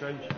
Strange.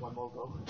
One more go.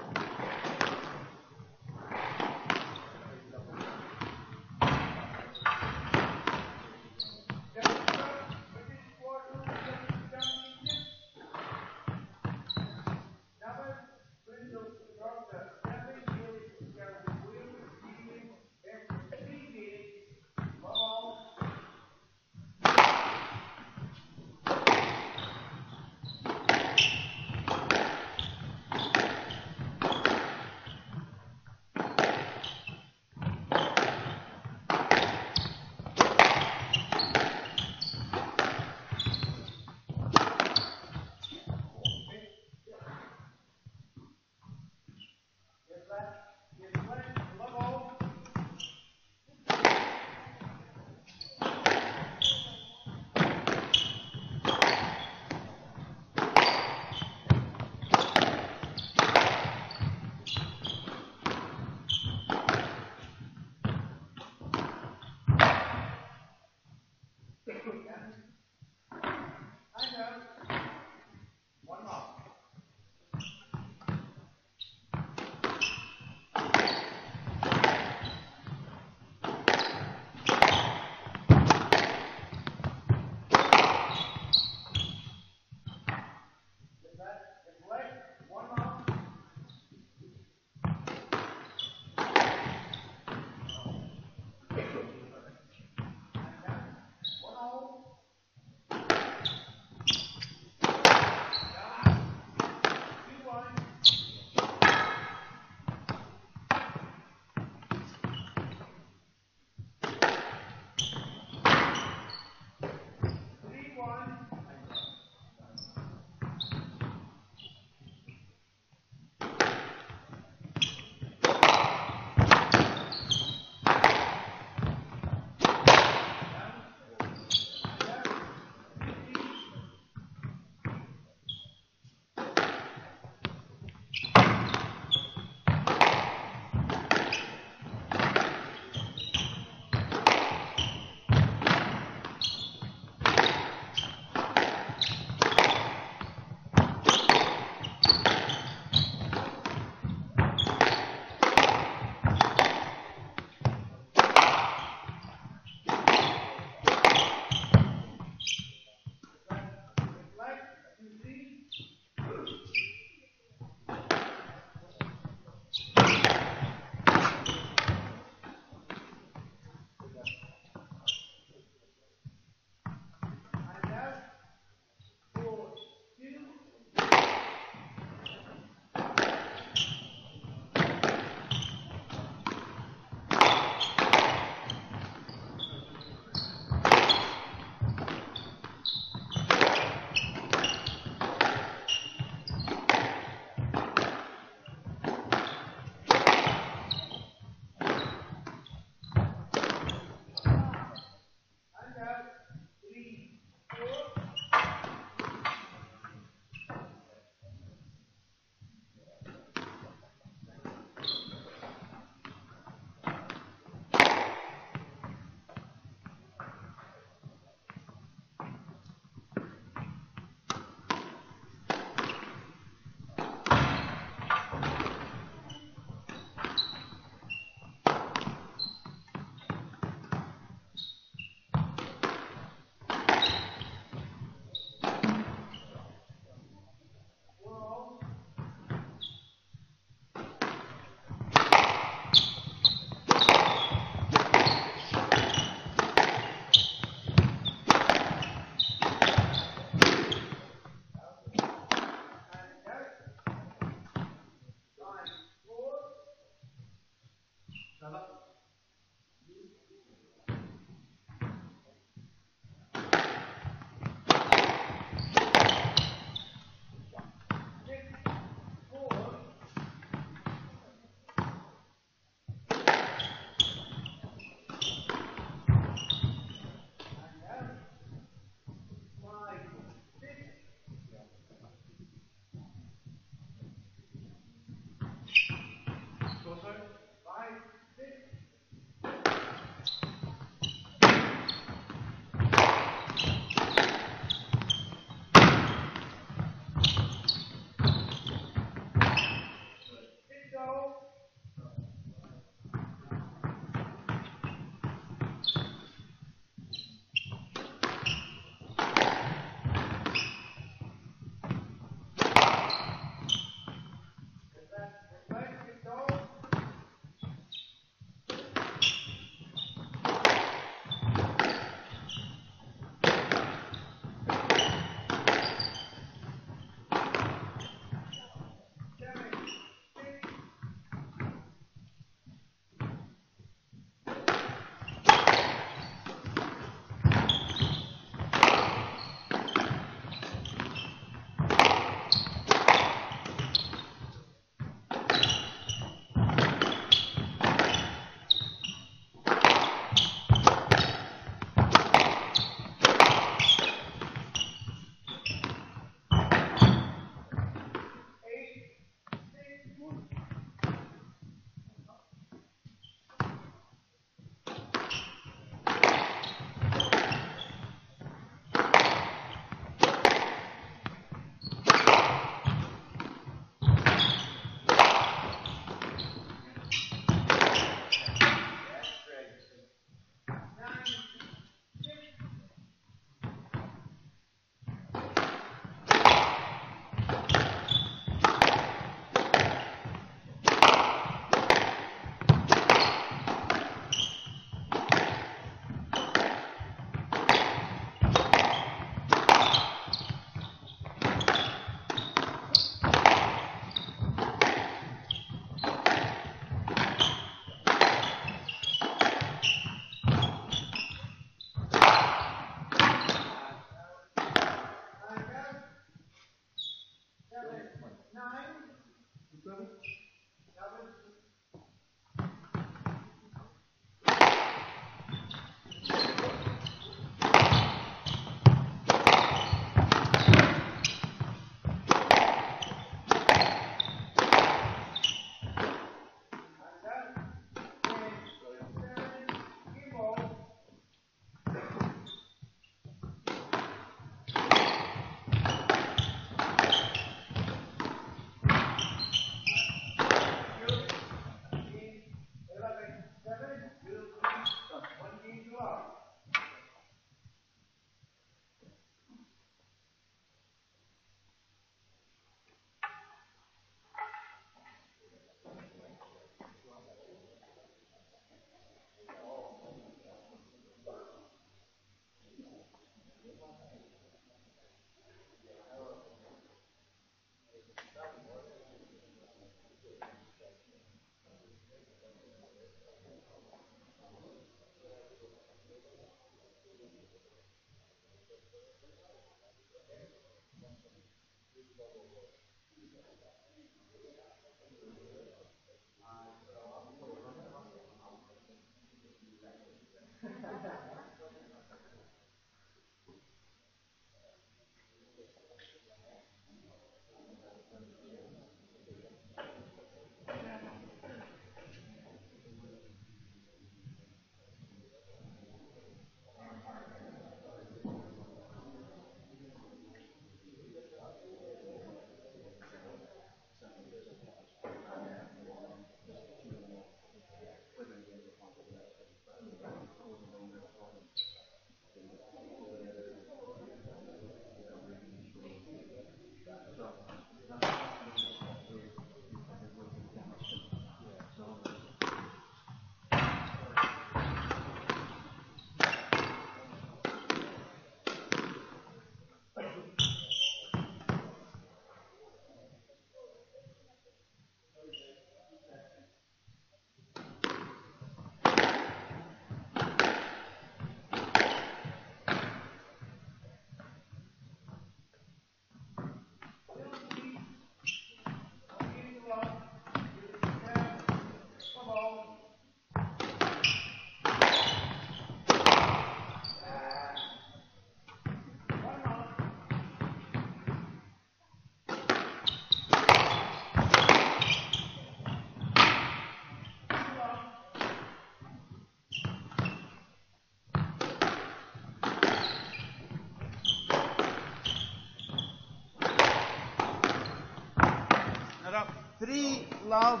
3, love.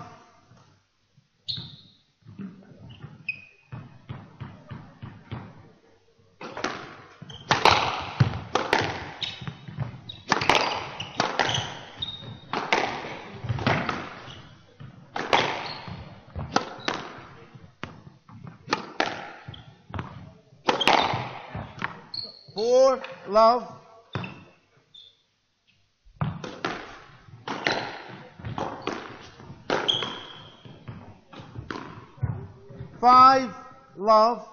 4, love. 5, love.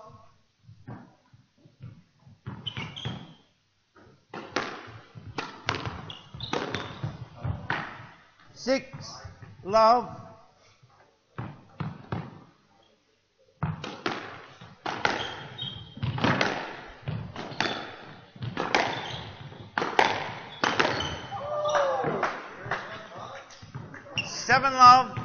6, love. 7, love.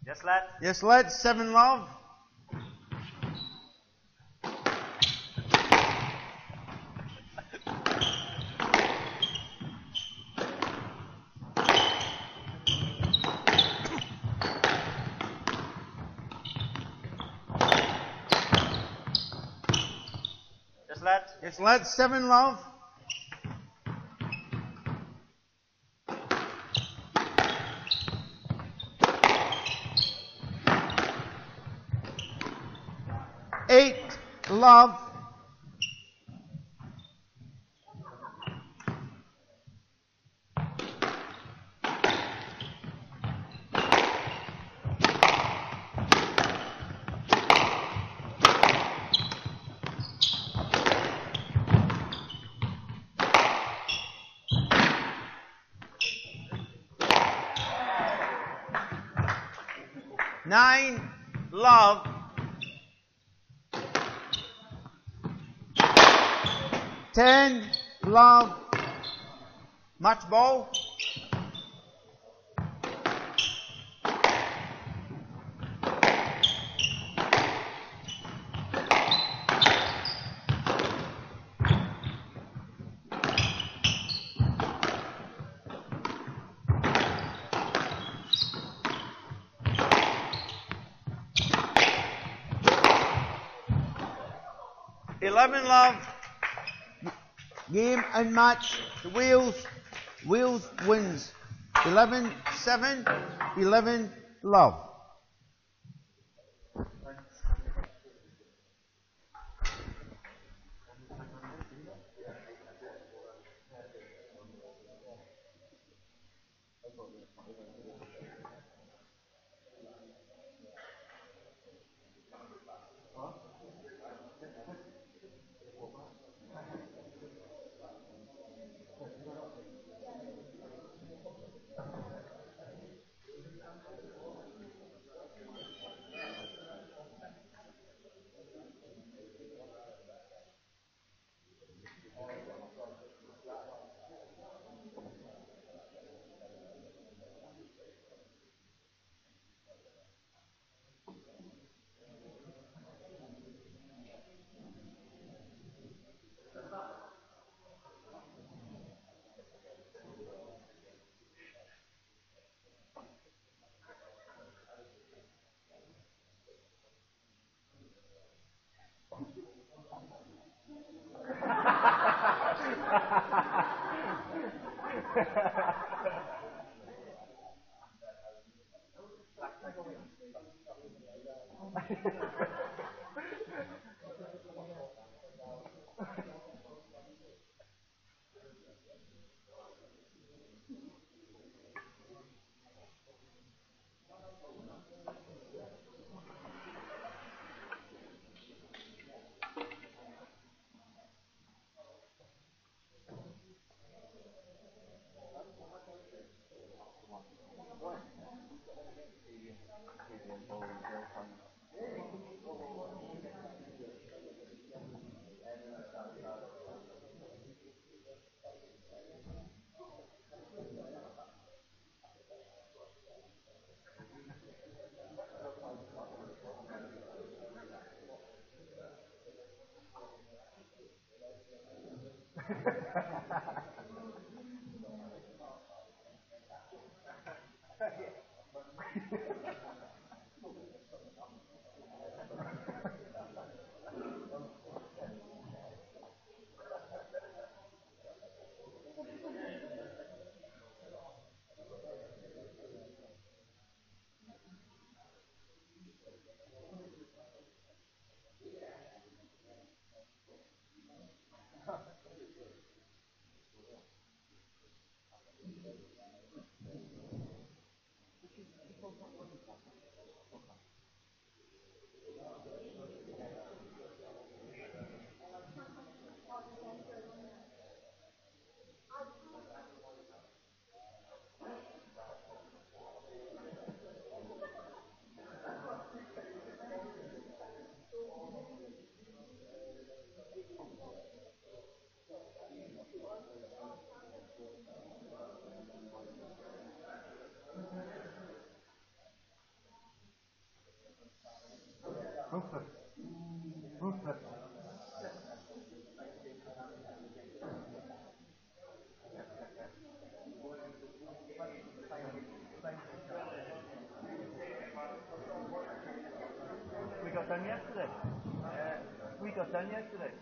Yes, lad. Yes, lad. 7, love. Yes, lad. Yes, lad. 7, love. 8, love. 9, love. 10, love. Match ball. 11, love. Game and match. The Wales wins. 11-7. 11, love. We got done yesterday. We got done yesterday.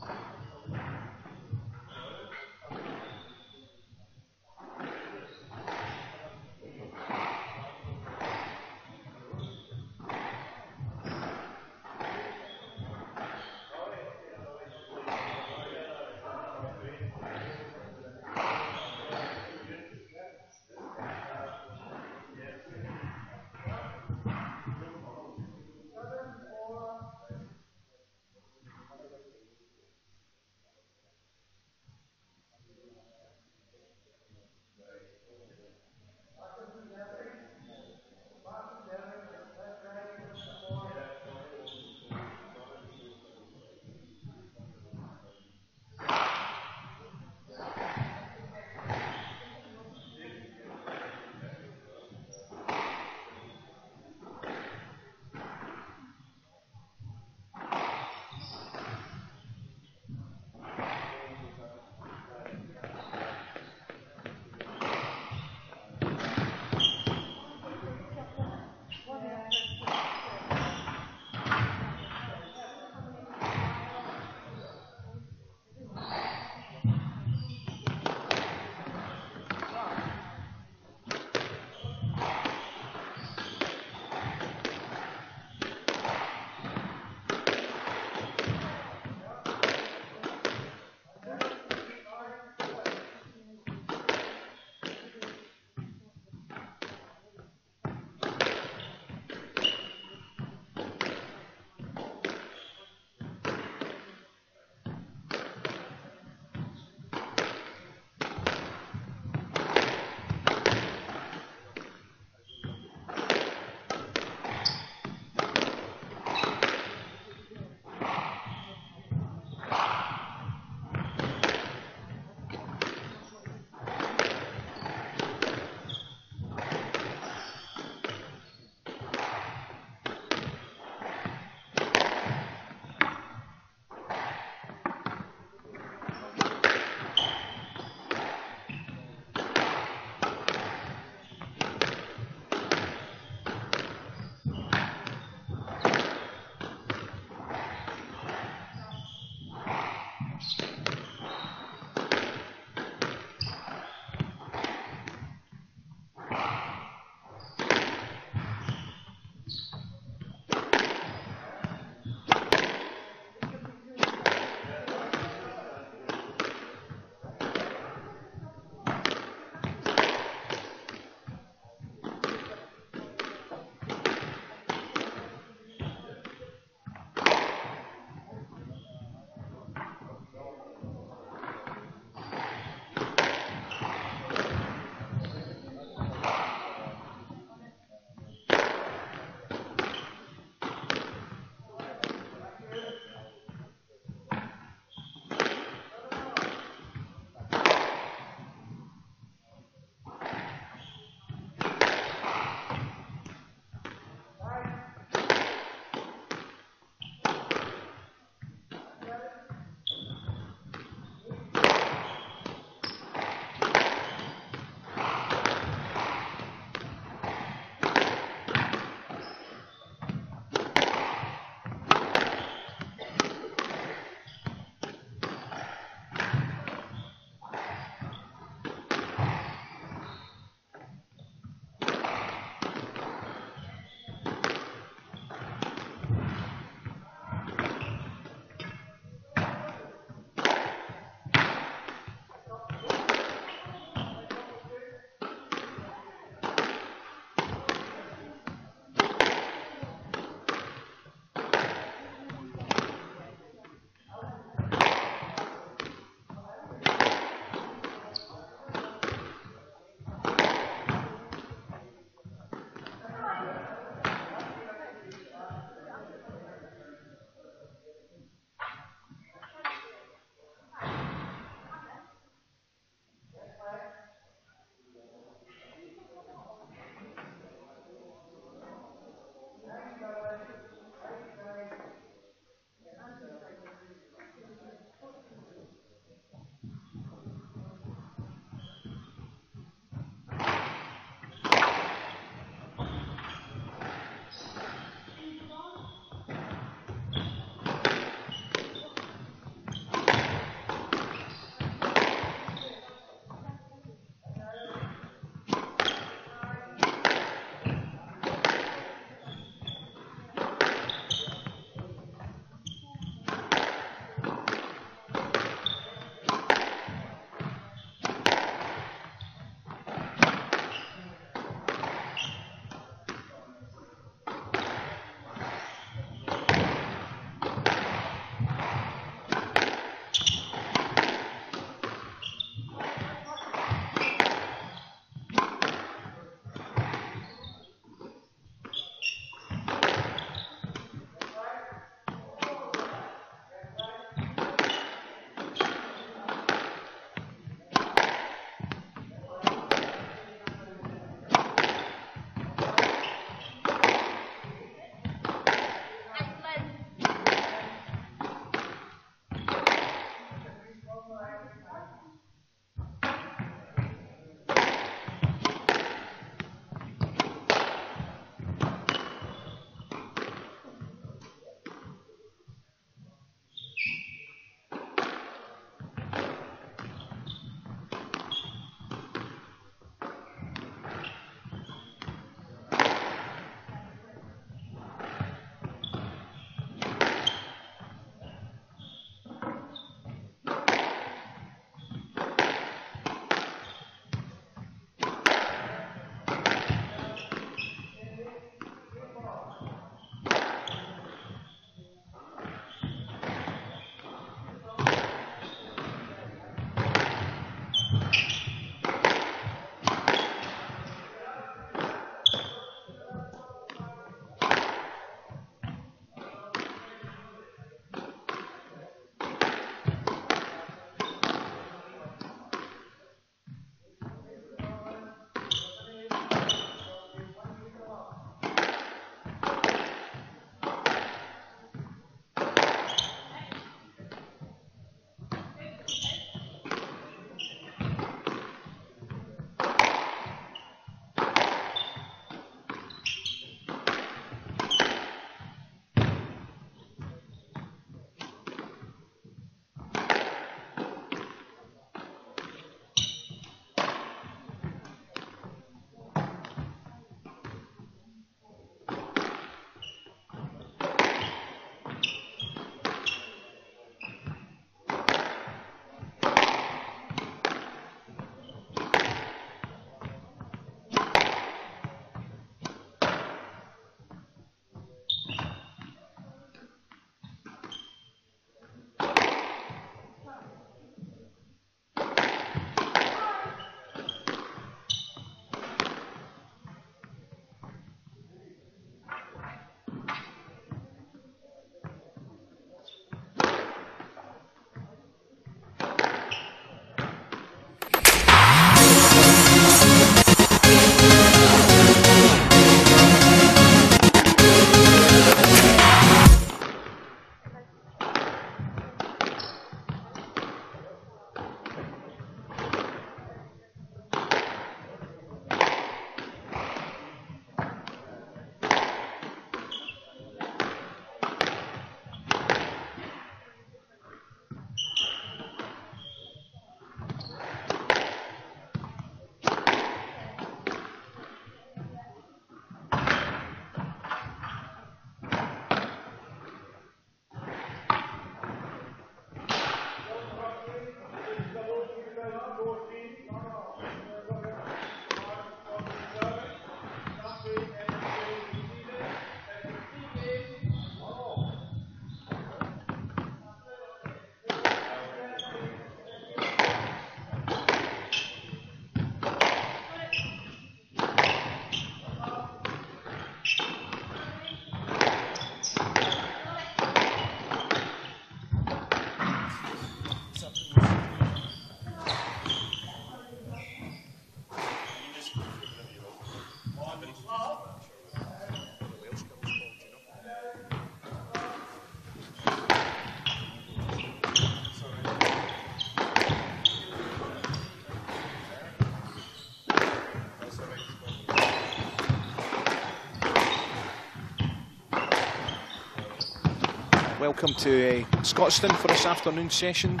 Welcome to Scotstoun for this afternoon session.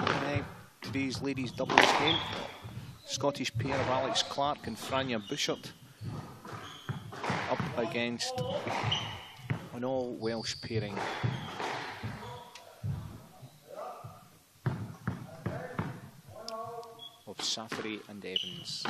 Today's ladies doubles game. Scottish pair of Alex Clark and Franja Bouchard up against an all Welsh pairing. Of Safari and Evans.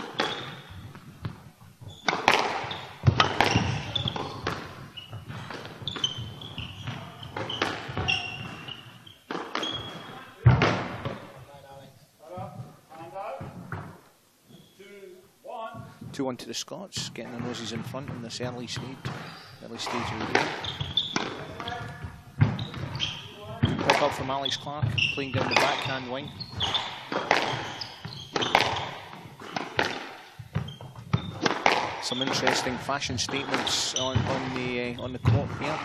2-1 to the Scots, getting the noses in front in this early stage of the game. Good pick up from Alex Clark, playing down the backhand wing. Some interesting fashion statements on the court here.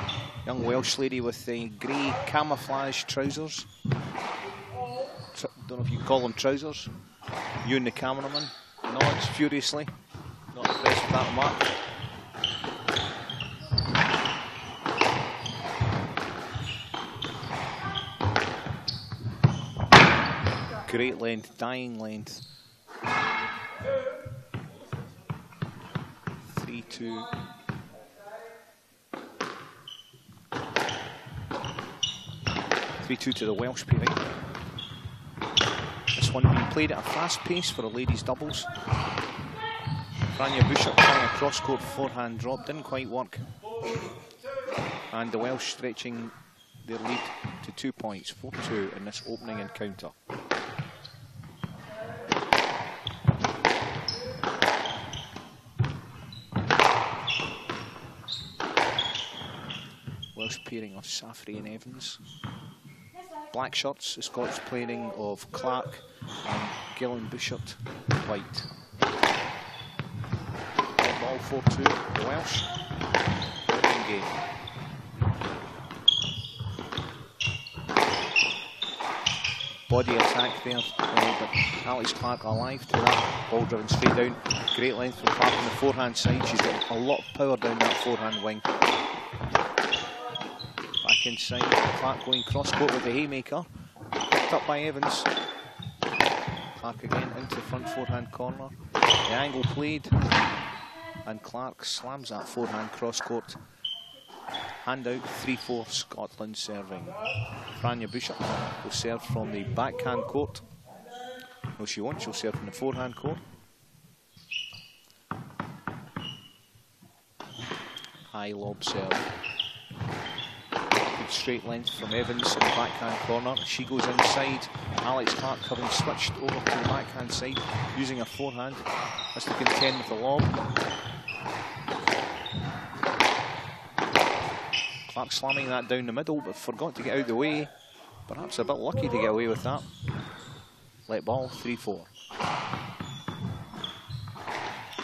Young Welsh lady with the grey camouflage trousers. Don't know if you call them trousers. You and the cameraman nods furiously. Not impressed with that remark. Great length, dying length. 3-2. To the Welsh pairing. This one being played at a fast pace for the ladies doubles. Franja Bouchard trying a cross-court forehand drop, didn't quite work. And the Welsh stretching their lead to 2 points, 4-2 in this opening encounter. Welsh pairing of Safari and Evans. Black shirts, the Scots pairing of Clark and Gillen Bouchard, white. Net ball 4-2, the Welsh. Opening game. Body attack there, but Alex Clark alive to that. Ball driven straight down. Great length from Clark on the forehand side. She's got a lot of power down that forehand wing. Back inside, Clark going cross-court with the haymaker. Picked up by Evans. Clark again into the front forehand corner. The angle played. And Clark slams that forehand cross-court. Hand out, 3-4 Scotland serving. Franja Bouchard will serve from the backhand court. No, she won't, she'll serve from the forehand court. High lob serve. Good straight length from Evans in the backhand corner. She goes inside. Alex Clark having switched over to the backhand side, using her forehand. Has to contend with the lob. Clark slamming that down the middle, but forgot to get out of the way. Perhaps a bit lucky to get away with that. Let ball, 3-4.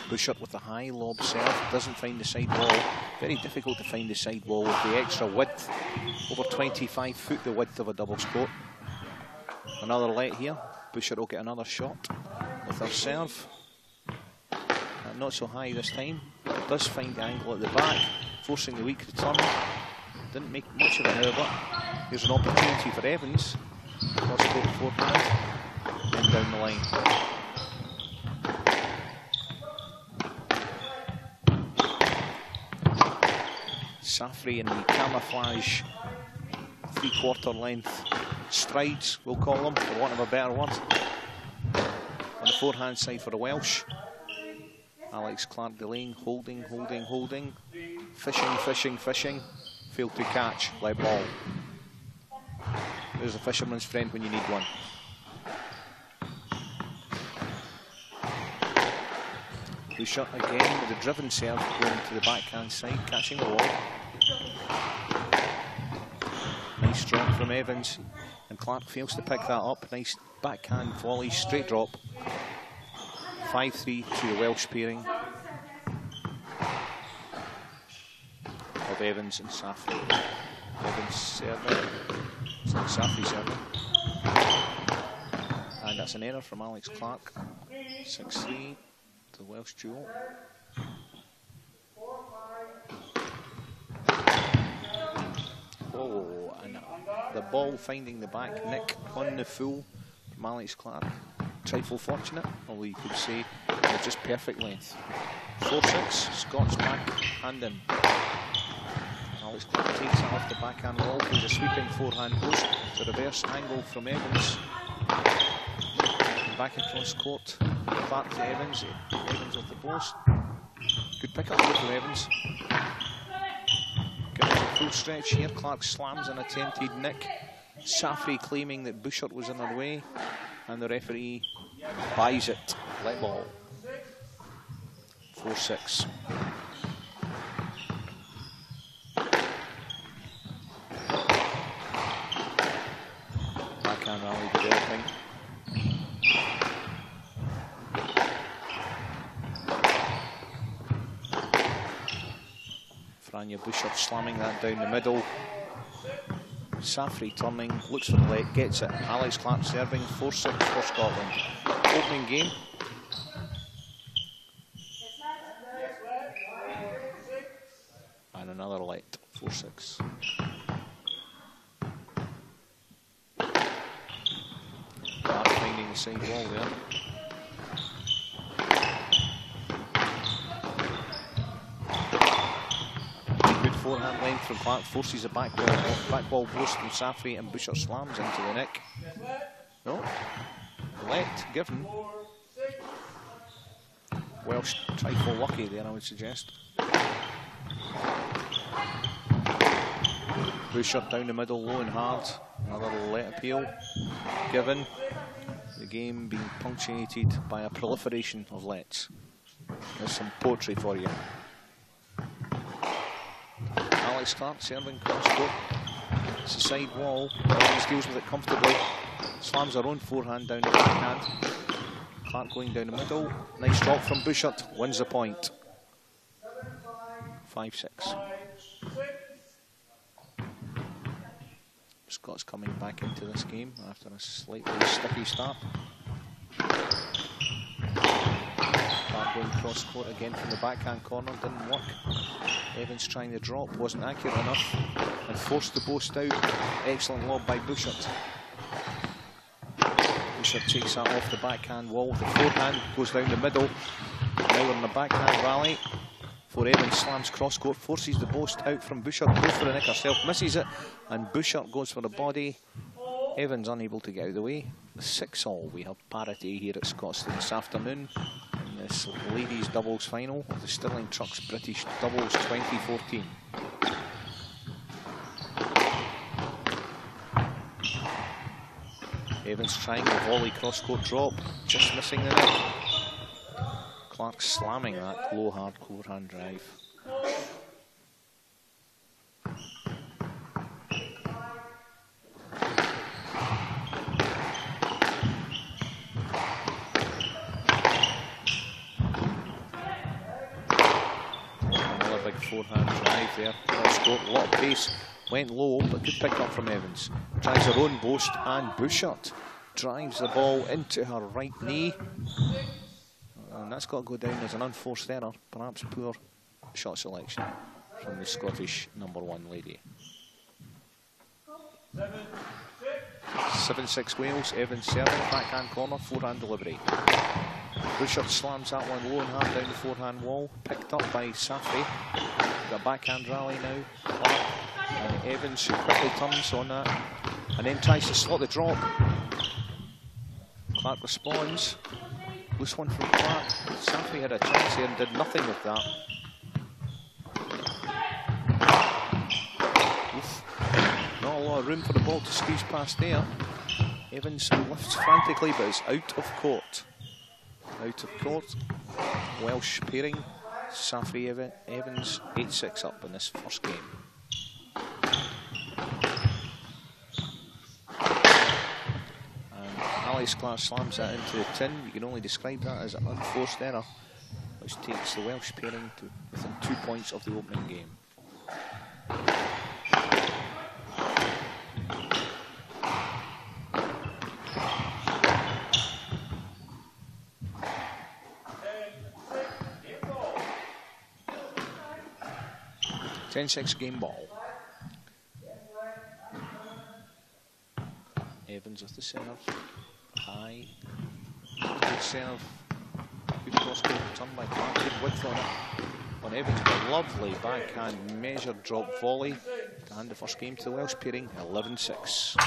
Bouchard with the high lob serve, doesn't find the side wall. Very difficult to find the side wall with the extra width. Over 25 foot the width of a doubles court. Another let here. Bouchard will get another shot with her serve. Not so high this time. Does find the angle at the back, forcing the weak return. Didn't make much of it, however. Here's an opportunity for Evans. Cross-court forehand. And down the line. Safari in the camouflage 3/4 length strides, we'll call them, for want of a better word. On the forehand side for the Welsh. Alex Clark delaying, holding. Fishing. Failed to catch, let ball. There's a fisherman's friend when you need one. Bouchard again with the driven serve going to the backhand side, catching the wall. Nice drop from Evans, and Clark fails to pick that up. Nice backhand volley, straight drop. 5-3 to the Welsh pairing of Evans and Safari. Evans serving, Safari serving. And that's an error from Alex Clark. 6-3 to the Welsh duel. Oh, and the ball finding the back nick on the full from Alex Clark. Trifle fortunate, although you could say just perfect length. 4-6, Scots back hand in. Alex Clark takes it off the backhand wall, plays a sweeping forehand post. The reverse angle from Evans. Back across court, Clark to Evans. Evans off the post. Good pick up from Evans. Gives a full stretch here. Clark slams an attempted nick. Safri claiming that Bouchard was in her way, and the referee buys it. Let ball. 4-6. Backhand rally developing. Franja Bouchard slamming that down the middle. Safri turning, looks for the leg, gets it. Alex Clark serving, 4-6 for Scotland. Opening game. And another let, 4-6. Clark finding the side wall there. Forehand length from Clark, forces a back wall post from Safri, and Bouchard slams into the neck. No, let given. Welsh trifle lucky there, I would suggest. Bouchard down the middle, low and hard. Another let appeal given. The game being punctuated by a proliferation of lets. There's some poetry for you. Alex Clark serving cross court. It's a side wall. Evans deals with it comfortably. Slams her own forehand down the backhand. Clark going down the middle. Nice drop from Bouchard. Wins the point. 5-6. Scots coming back into this game after a slightly sticky start. Clark going cross court again from the backhand corner. Didn't work. Evans trying the drop, wasn't accurate enough, and forced the post out. Excellent lob by Bouchard. Bouchard takes that off the backhand wall. The forehand goes down the middle. Now we're in the backhand rally. For Evans slams cross court, forces the post out from Bouchard. Goes for the nick herself, misses it, and Bouchard goes for the body. Evans unable to get out of the way. 6-all. We have parity here at Scotstoun this afternoon. This ladies doubles final of the Stirling Trucks British Doubles 2014. Evans trying the volley cross-court drop, just missing the net. Clark slamming that low hard forehand drive. Forehand drive there, cross court, a lot of pace, went low, but good pick up from Evans. Tries her own post, and Bouchard drives the ball into her right knee, and that's got to go down as an unforced error, perhaps poor shot selection from the Scottish #1 lady. 7-6 Wales. Evans serving, backhand corner, forehand delivery. Bouchard slams that one low and hard down the forehand wall, picked up by Safri. Got a backhand rally now. Clark and Evans, who quickly turns on that and then tries to slot the drop. Clark responds. Loose one from Clark. Safri had a chance here and did nothing with that. Oof. Not a lot of room for the ball to squeeze past there. Evans lifts frantically, but is out of court. Out of court. Welsh pairing. Safri Evans 8-6 up in this first game. And Alex Clark slams that into the tin. You can only describe that as an unforced error, which takes the Welsh pairing to within 2 points of the opening game. Ten-6 game ball. Evans with the serve. High. Good serve. Good cross-court return by Clark. Good width on it. On Evans, a lovely backhand measured drop volley to hand the first game to the Welsh pairing, 11-6.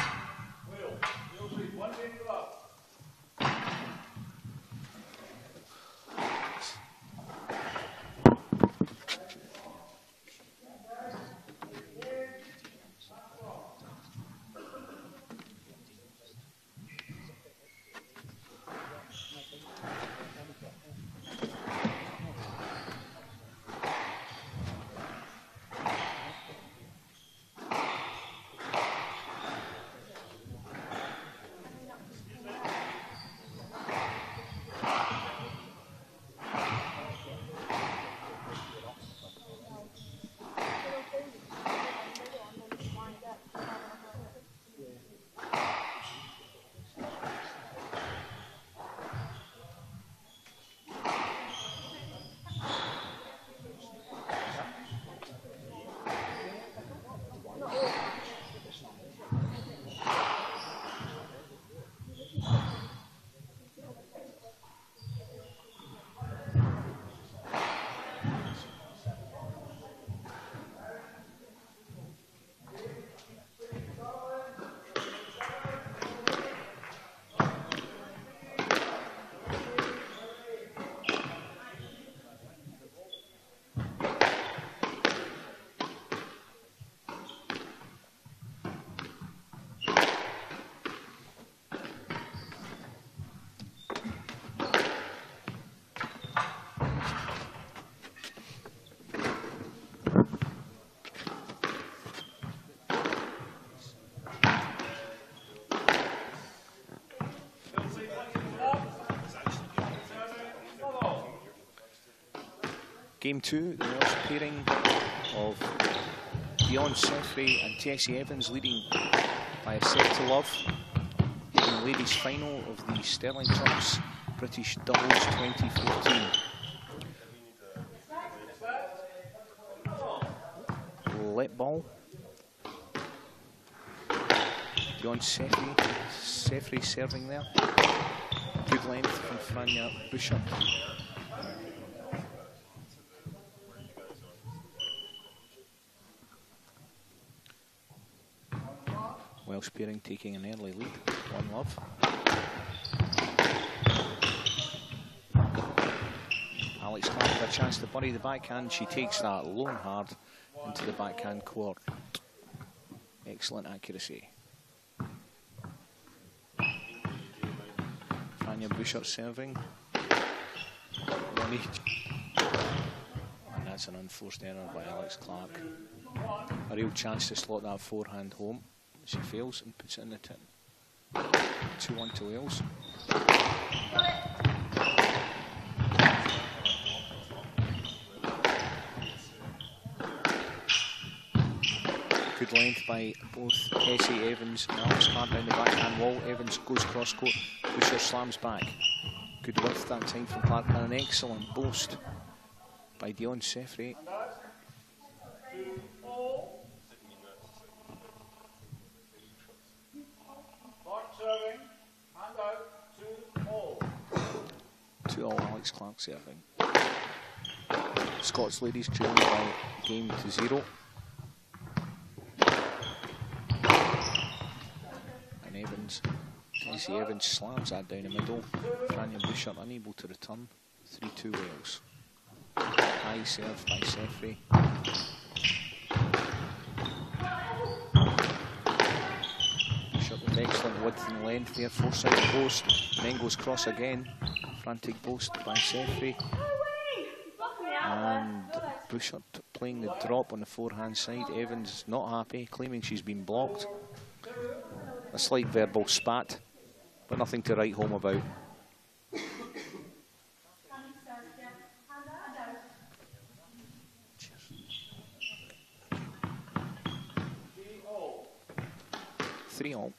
Game 2, the Welsh pairing of Dion Seffrey and Tessie Evans leading by a set to love in the ladies' final of the Sterling Trucks British Doubles 2014. Let ball. Dion Seffrey serving there. Good length from Franja Bouchard. Welsh pairing taking an early lead, 1-love. Alex Clark with a chance to bury the backhand. She takes that low and hard into the backhand court. Excellent accuracy. Franja Bouchard serving. And that's an unforced error by Alex Clark. A real chance to slot that forehand home. She fails and puts it in the tin. 2-1 to Wales. Good length by both Tessie Evans and Alex Clark down the backhand wall. Evans goes cross court. Bouchard slams back. Good width that time from Clark, and an excellent boast by Dion Seffrey. All Alex Clark serving. Scots ladies trailing by game to 0. And Evans, Tessie Evans slams that down the middle. Franja Bouchard unable to return. 3-2 Wales. High serve by Seffrey. Bouchard with excellent width and length there. Four-side post. And then goes cross again. Frantic post by Seffrey. And Bouchard playing the drop on the forehand side. Evans not happy, claiming she's been blocked. A slight verbal spat, but nothing to write home about. Three all.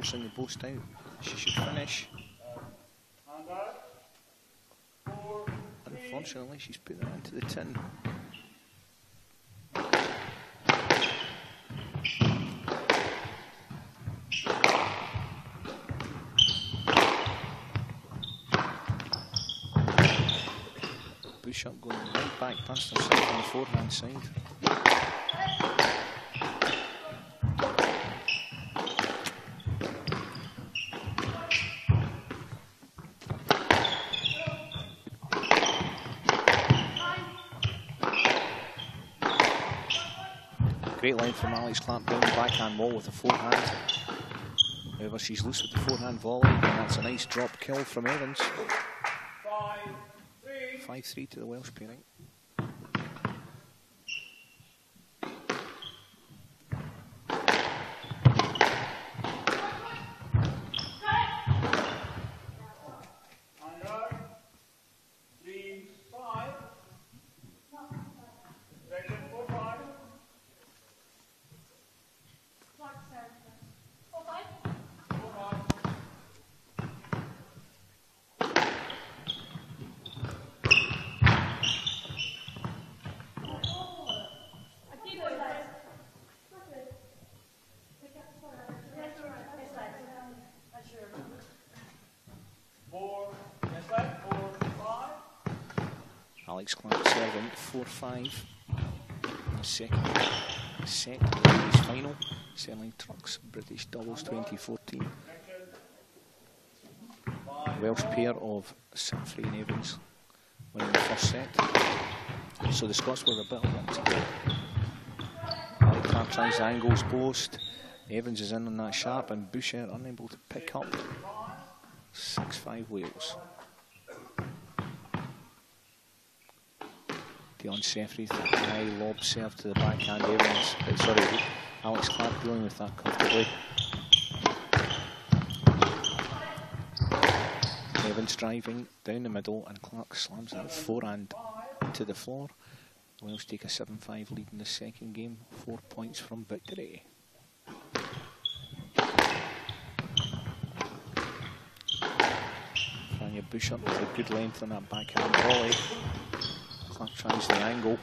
forcing the post out. She should finish. Unfortunately, she's put that into the tin. Bush-up going right back past herself on the forehand side. Great line from Alex Clark down the backhand wall with a forehand. However, she's loose with the forehand volley, and that's a nice drop kill from Evans. 5-3 to the Welsh pairing. Alex Clark serving 4-5. Second set of the ladies' final. Sterling Trucks British Doubles 2014. Welsh pair of Safri and Evans winning the first set. So the Scots were a bit of luck to go. Alex Clark tries the angles post. Evans is in on that sharp, and Boucher unable to pick up. 6-5 Wales. Dion Sefri, high lob serve to the backhand. Evans, sorry, Alex Clark dealing with that comfortably. Evans driving down the middle, and Clark slams that forehand to the floor. The Welsh take a 7-5 lead in the second game, 4 points from victory. Franja Boucher with a good length on that backhand volley. Clark tries the angle.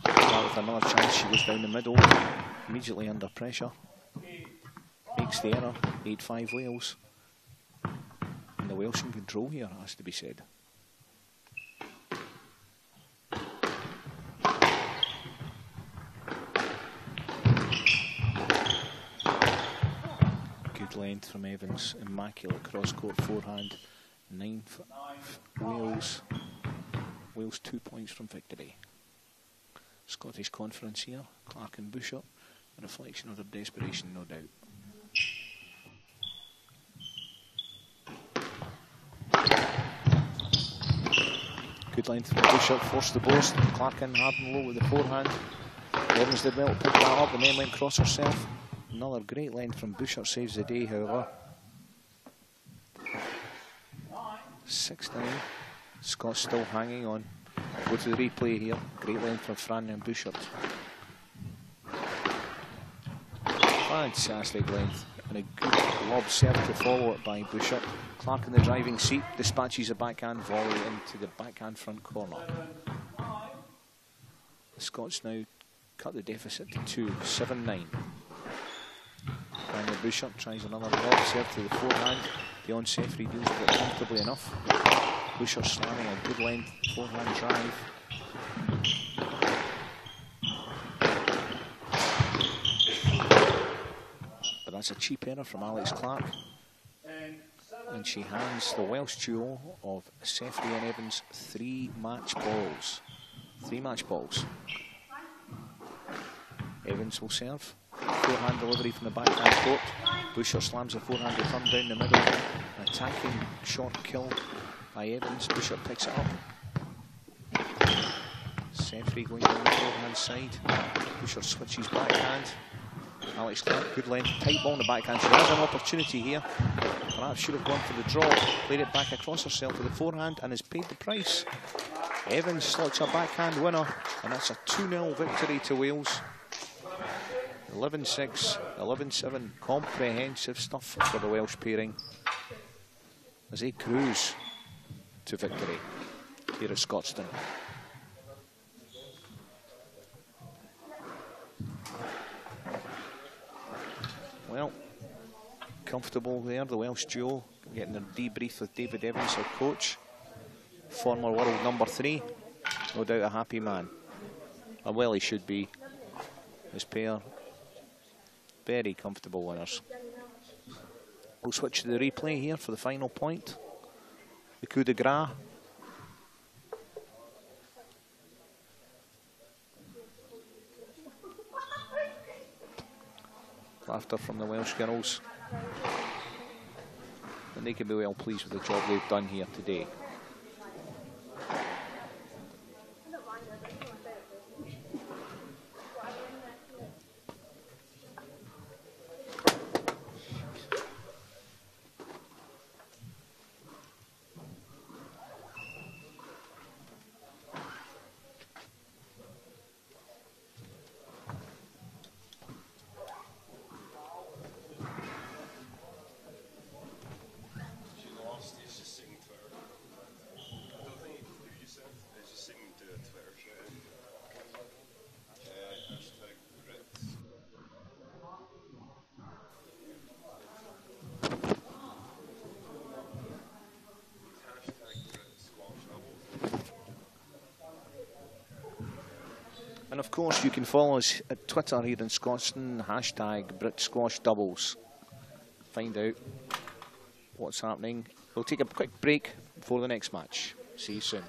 Clark with another chance, she goes down the middle, immediately under pressure. Makes the error, 8-5 Wales. And the Welsh in control here, has to be said. Length from Evans, immaculate cross-court forehand, 9 Wales. Wales 2 points from victory. Scottish conference here, Clark and Boucher, a reflection of their desperation, no doubt. Good length from Boucher, forced the post, Clark in hard and low with the forehand. Evans did well to pick that up and then went cross herself. Another great length from Boucher saves the day, however. 6-9. Scots still hanging on. Go to the replay here. Great length from Fran and Boucher. Fantastic length. And a good lob serve to follow it by Boucher. Clark in the driving seat dispatches a backhand volley into the backhand front corner. The Scots now cut the deficit to 2, 7-9. Franja Boucher tries another lob serve to the forehand. Dion Sefri deals with it comfortably enough. Boucher slamming a good length forehand drive. But that's a cheap error from Alex Clark. And she hands the Welsh duo of Sefri and Evans 3 match balls. 3 match balls. Evans will serve. Forehand delivery from the backhand court. Boucher slams a forehand return down the middle. An attacking short kill by Evans. Boucher picks it up. Sefri going down the forehand side. Boucher switches backhand. Alex Clark, good length, tight ball in the backhand. She has an opportunity here. Perhaps should have gone for the draw. Played it back across herself to the forehand and has paid the price. Evans slots a backhand winner, and that's a 2-0 victory to Wales. 11-6, 11-7, comprehensive stuff for the Welsh pairing as they cruise to victory here at Scotstoun. Well, comfortable there, the Welsh duo, getting their debrief with David Evans, their coach, former world number 3, no doubt a happy man. And well, he should be. This pair, very comfortable winners. We'll switch to the replay here for the final point. The coup de grace. Laughter from the Welsh girls. And they can be well pleased with the job they've done here today. And of course, you can follow us at Twitter here in Scotstoun, hashtag BritSquashDoubles. Find out what's happening. We'll take a quick break before the next match. See you soon.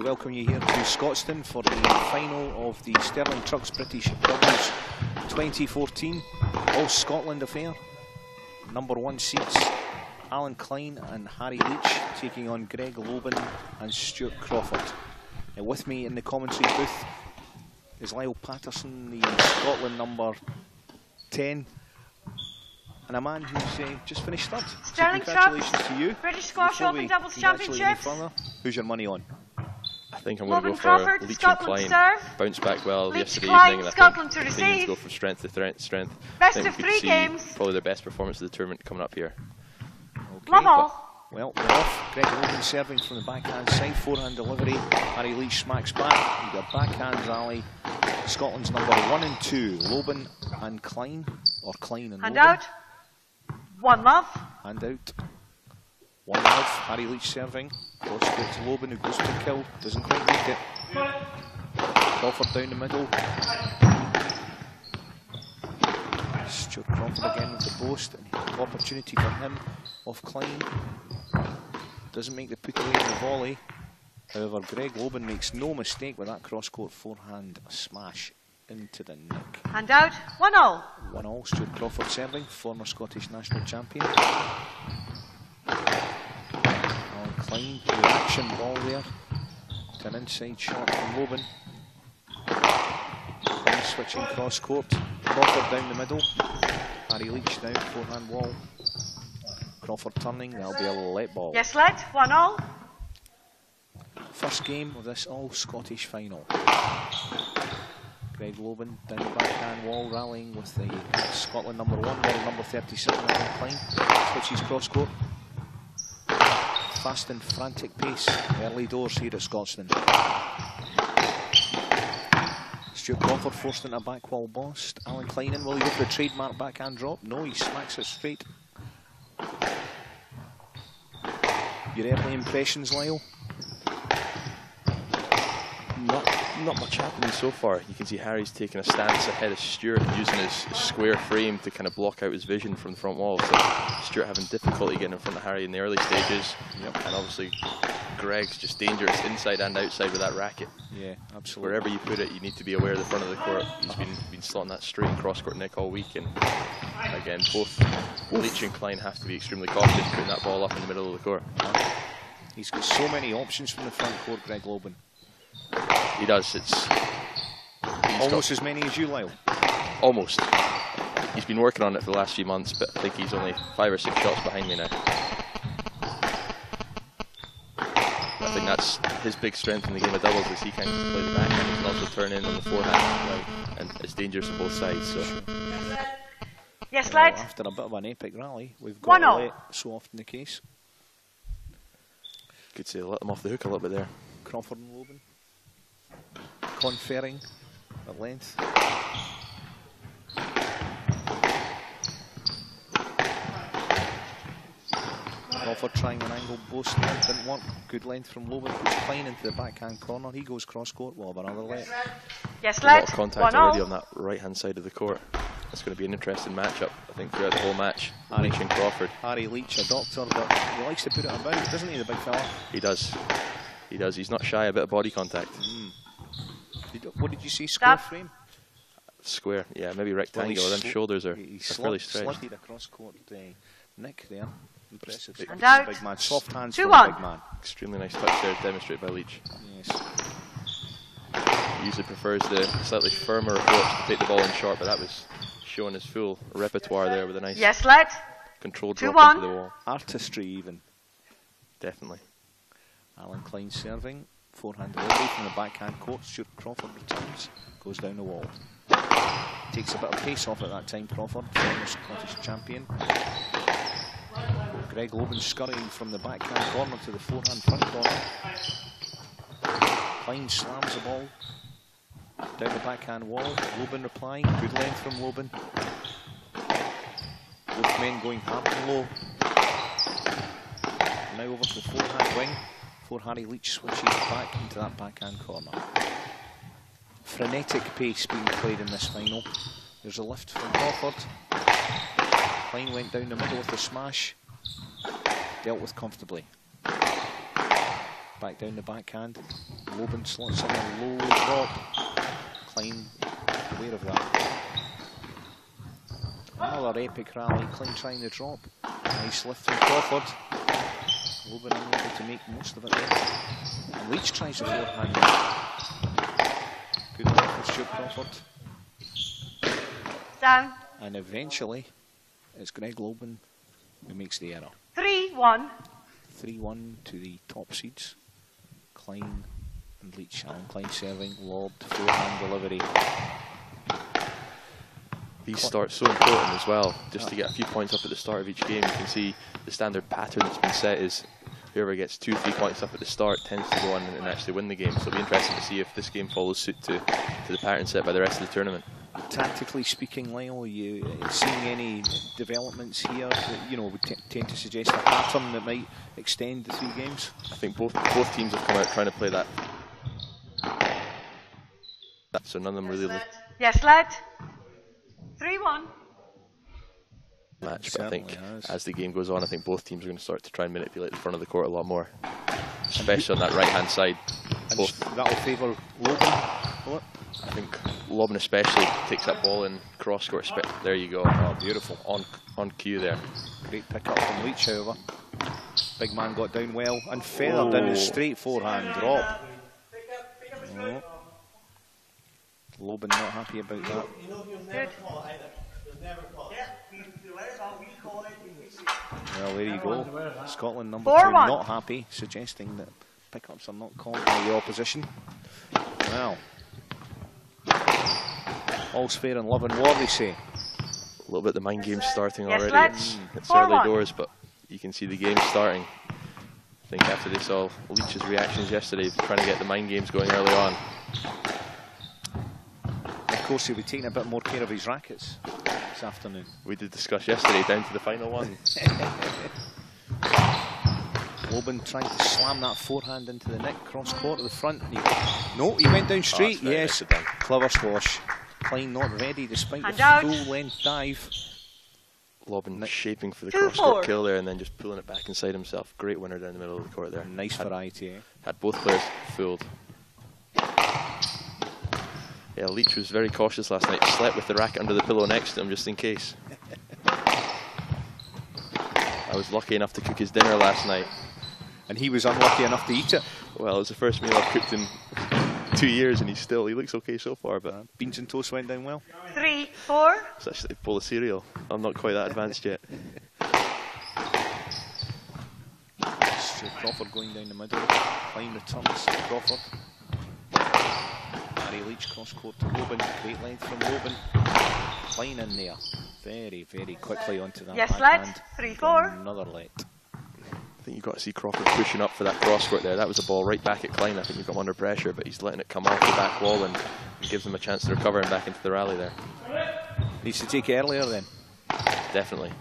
welcome you here to Scotstoun for the final of the Sterling Trucks British Doubles 2014 All Scotland affair. Number 1 seats, Alan Klein and Harry Leach taking on Greg Loban and Stuart Crawford. Now with me in the commentary booth is Lyle Patterson, the Scotland number 10, and a man who's just finished third. Sterling so congratulations to you. British Squash Before Open we Doubles congratulate you Championships. further, who's your money on? I think I'm going to go Loban for Crawford, Leach and Scotland Klein. serve. Bounced back well Leach, yesterday Klein, evening, and Scotland I to think continuing receive. to go from strength to strength. Best I think of we could 3 see games. probably their best performance of the tournament coming up here. Okay, Love all. well, they're off. Greg Loban serving from the backhand side, forehand delivery. Harry Leach smacks back. You've got backhand rally. Scotland's number 1 and 2, Loban and Klein, or Klein and Hand Loban. out. 1 love. Hand out. 1 love. Harry Leach serving. Cross court to Loban, who goes for the kill. Doesn't quite make it. Crawford down the middle. Stuart Crawford again with the boast. And opportunity for him off Klein. Doesn't make the put away in the volley. However, Greg Loban makes no mistake with that cross court forehand smash into the neck. Hand out. 1-0. 1-1, Stuart Crawford serving, former Scottish national champion. Alan Klein, reaction ball there to an inside shot from Loban. Klein switching cross court, Crawford down the middle. Harry Leach down, forehand wall. Crawford turning, that'll be a let ball. Yes, led. 1-0. First game of this all Scottish final. Greg Loban down the backhand wall, rallying with the Scotland number 1, world number 37, Alan Klein. Switches cross court. Fast and frantic pace, early doors here at Scotstoun. Stuart Crawford forced into a back wall bust. Alan Klein in, will he go for the trademark backhand drop? No, he smacks it straight. Your early impressions, Lyle? Not much happening so far. You can see Harry's taking a stance ahead of Stuart, using his square frame to kind of block out his vision from the front wall. So Stuart having difficulty getting in front of Harry in the early stages. Yep. And obviously Greg's just dangerous inside and outside with that racket. Yeah, absolutely. Wherever you put it, you need to be aware of the front of the court. He's been slotting that straight cross court nick all week, and again, both Leach and Klein have to be extremely cautious putting that ball up in the middle of the court. He's got so many options from the front court, Greg Loban. He does. It's almost as many as you, Lyle. Almost. He's been working on it for the last few months, but I think he's only 5 or 6 shots behind me now. I think that's his big strength in the game of doubles, is he can play the backhand, he can also turn in on the forehand, and it's dangerous on both sides. So. Yes, led. After a bit of an epic rally, we've got to let so often the case. Could say let them off the hook a little bit there. Crawford and Loban conferring at length. Crawford trying an angle boast there, didn't work. Good length from Loban, puts Klein into the backhand corner. He goes cross court, we'll have another let. Yes, a lot led. of contact already on that right hand side of the court. It's going to be an interesting matchup, I think, throughout the whole match. Leach and Crawford. Harry Leach, a doctor, but he likes to put it about, doesn't he, the big fella? He does. He does. He's not shy, a bit of body contact. What did you see? Square frame? Square, yeah, maybe rectangular. Them shoulders are fairly stretched. Slotted across court nick there. Impressive. And out. Big man. Soft hands 2-1. for a big man. Extremely nice touch there, demonstrated by Leach. Yes. He usually prefers the slightly firmer approach to take the ball in short, but that was showing his full repertoire there with a nice controlled drop into the wall. Artistry even. Definitely. Alan Klein serving. Forehand delivery from the backhand court. Stuart Crawford returns. Goes down the wall. Takes a bit of pace off at that time, Crawford, former Scottish champion. Greg Loban scurrying from the backhand corner to the forehand front corner. Klein slams the ball down the backhand wall. Loban replying. Good length from Loban. Both men going hard and low. Now over to the forehand wing. Before Harry Leach switches back into that backhand corner. Frenetic pace being played in this final. There's a lift from Crawford. Klein went down the middle with the smash. Dealt with comfortably. Back down the backhand. Loban slots in a low drop. Klein aware of that. Another epic rally. Klein trying to drop. Nice lift from Crawford. Loban unable to make most of it there. And Leach tries the forehand. Good work for Stuart Crawford. Down. And eventually, it's Greg Loban who makes the error. 3-1. 3-1 to the top seeds. Klein and Leach. Alan Klein serving, lobbed, forehand delivery. These starts so important as well, just to get a few points up at the start of each game. You can see the standard pattern that's been set is whoever gets 2-3 points up at the start tends to go on and actually win the game. So it'll be interesting to see if this game follows suit to the pattern set by the rest of the tournament. Tactically speaking, Lyle, are you seeing any developments here that would tend to suggest a pattern that might extend the 3 games? I think both teams have come out trying to play that. So none of them really look Yes, lad. 3-1. match, but I think as the game goes on, I think both teams are going to start to try and manipulate the front of the court a lot more, especially on that right-hand side. Both. That'll favour Loban, will it? I think Loban especially takes that ball in cross court. There you go. Oh, beautiful. On cue there. Great pick up from Leach, however. Big man got down well and feathered in a straight forehand drop. Oh. Loban not happy about that. Good. Well, there you go. Scotland number 4-1. 2 not happy, suggesting that pickups are not called by the opposition. Well, all's fair in love and war, they say. A little bit the mind game starting Yes, already. lads. It's 4-1. early doors, but you can see the game starting. I think after they saw Leach's reactions yesterday, trying to get the mind games going early on. Of course, he'll be taking a bit more care of his rackets this afternoon. We did discuss yesterday, down to the final one. Loban trying to slam that forehand into the net, cross court to the front. He went down straight. Yes, clever squash. Klein not ready despite the full length dive. Loban shaping for the cross court kill there and then just pulling it back inside himself. Great winner down the middle of the court there. Nice variety, eh? Had both players fooled. Yeah, Leach was very cautious last night. Slept with the racket under the pillow next to him just in case. I was lucky enough to cook his dinner last night. And he was unlucky enough to eat it. Well, it was the first meal I've cooked in 2 years and he looks okay so far. But beans and toast went down well. 3-4. It's actually a bowl of cereal. I'm not quite that advanced yet. Crawford going down the middle. Klein returns to Crawford. Harry Leach cross court to Loban. Great length from Loban. Klein in there. Very, very quickly onto that backhand. 3-4. Another let. I think you've got to see Crawford pushing up for that cross court there. That was a ball right back at Klein. I think you've got him under pressure, but he's letting it come off the back wall and gives him a chance to recover and back into the rally there. Needs to take it earlier then. Definitely.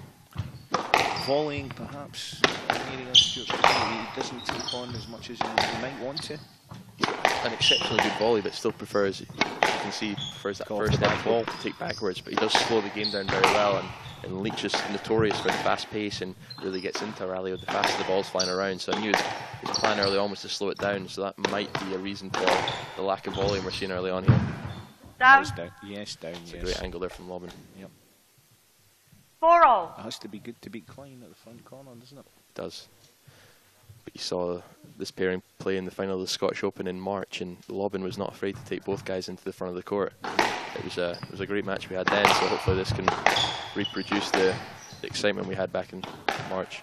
Volleying perhaps an area Stuart he doesn't take on as much as he might want to. An exceptionally good volley, but still prefers, you can see, prefers that first step ball to take backwards, but he does slow the game down very well, and Leach is notorious for the fast pace and really gets into a rally with the faster the ball's flying around. So I knew his plan early on was to slow it down, so that might be a reason for the lack of volume we're seeing early on here. Down. Yes, down. It's a great angle there from Loban. Yep. 4-all. It has to be good to beat Klein at the front corner, doesn't it? It does. But you saw this pairing play in the final of the Scottish Open in March, and Loban was not afraid to take both guys into the front of the court. It was a great match we had then, so hopefully this can reproduce the excitement we had back in March.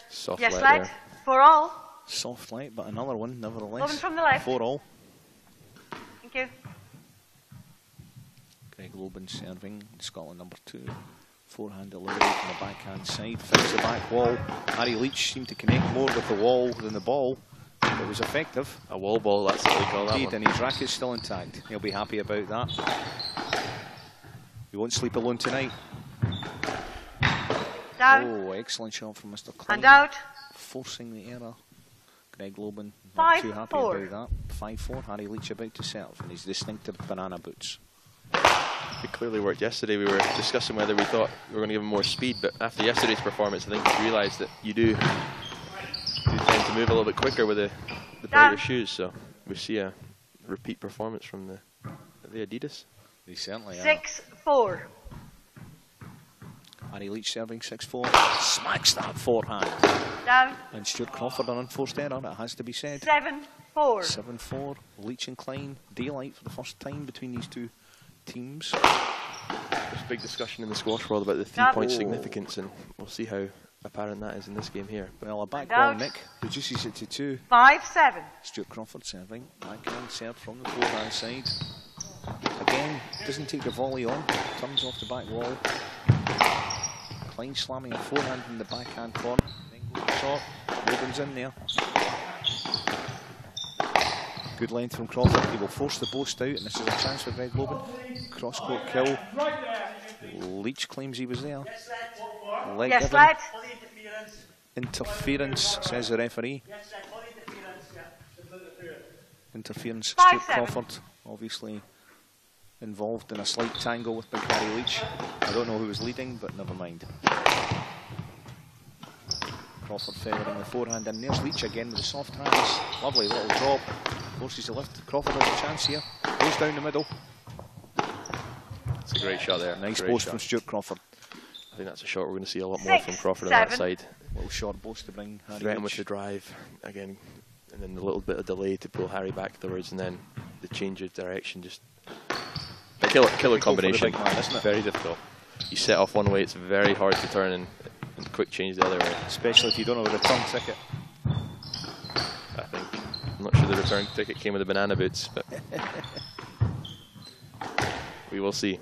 Soft Yes, light lad. there. 4-all. Soft light, but another one, nevertheless. Loban from the left. 4-all. Thank you. Greg Loban serving, Scotland number 2. Forehand delivery from the backhand side, finds the back wall. Harry Leach seemed to connect more with the wall than the ball. It was effective. A wall ball, that's what we call that one. And his racket's still intact. He'll be happy about that. He won't sleep alone tonight. Down. Oh, excellent shot from Mr. Klein. And out. Forcing the error. Greg Loban not too happy 5-4. about that. 5-4. Harry Leach about to serve in his distinctive banana boots. It clearly worked yesterday. We were discussing whether we thought we were going to give him more speed, but after yesterday's performance, I think we realised that you do tend to move a little bit quicker with the brighter shoes. So we see a repeat performance from the Adidas. They certainly are. 6-4. Harry Leach serving 6-4. Smacks that forehand. Down. And Stuart Crawford an unforced error, it has to be said. 7-4. 7-4. Leach and Klein. Daylight for the first time between these two teams. There's a big discussion in the squash world about the 3-point significance, and we'll see how apparent that is in this game here. Well, a back ball, Nick, reduces it to 2. 5-7. Stuart Crawford serving. Backhand serve from the forehand side. Again, doesn't take the volley on. Turns off the back wall. Klein slamming a forehand in the backhand corner. Then goes top. Logan's in there. Good length from Crawford. He will force the post out, and this is a chance for Greg Logan. Cross-court kill. Leach claims he was there. Leg Yes, given. lad. Interference, says the referee. Interference. 5-7. Stuart Crawford, obviously involved in a slight tangle with Big Harry Leach. I don't know who was leading, but never mind. Crawford feathering the forehand, and there's Leach again with the soft hands. Lovely little drop. Forces the lift. Crawford has a chance here. Goes down the middle. It's a great shot there. Nice Great post shot. from Stuart Crawford. I think that's a shot we're going to see a lot more from Crawford on that 6-7. side. Little short post to bring Harry Threaten with Leach. the drive again, and then a little bit of delay to pull Harry back afterwards, and then the change of direction. Just a killer combination. Big man, isn't it? Very difficult. You set off one way, it's very hard to turn and quick change the other way. Especially if you don't have a return ticket. I think. I'm not sure the return ticket came with the banana boots, but we will see.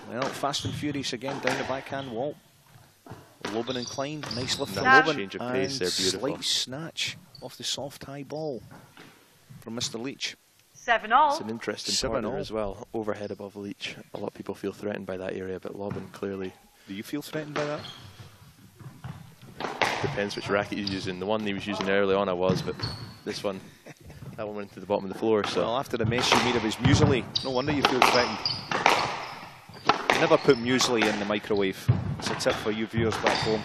Well, fast and furious again down the backhand wall. Loban and Klein, nice lift from Nice Loban. change of pace there, beautiful. Slight snatch off the soft high ball from Mr. Leach. 7-all. It's an interesting 7-all. partner as well. Overhead above Leach. A lot of people feel threatened by that area, but Loban clearly Do you feel threatened by that? depends which racket he's using. The one he was using early on I was, but this one, that one went to the bottom of the floor. So Well, after the mess you made of his muesli, no wonder you feel threatened. Never put muesli in the microwave. It's a tip for you viewers back home.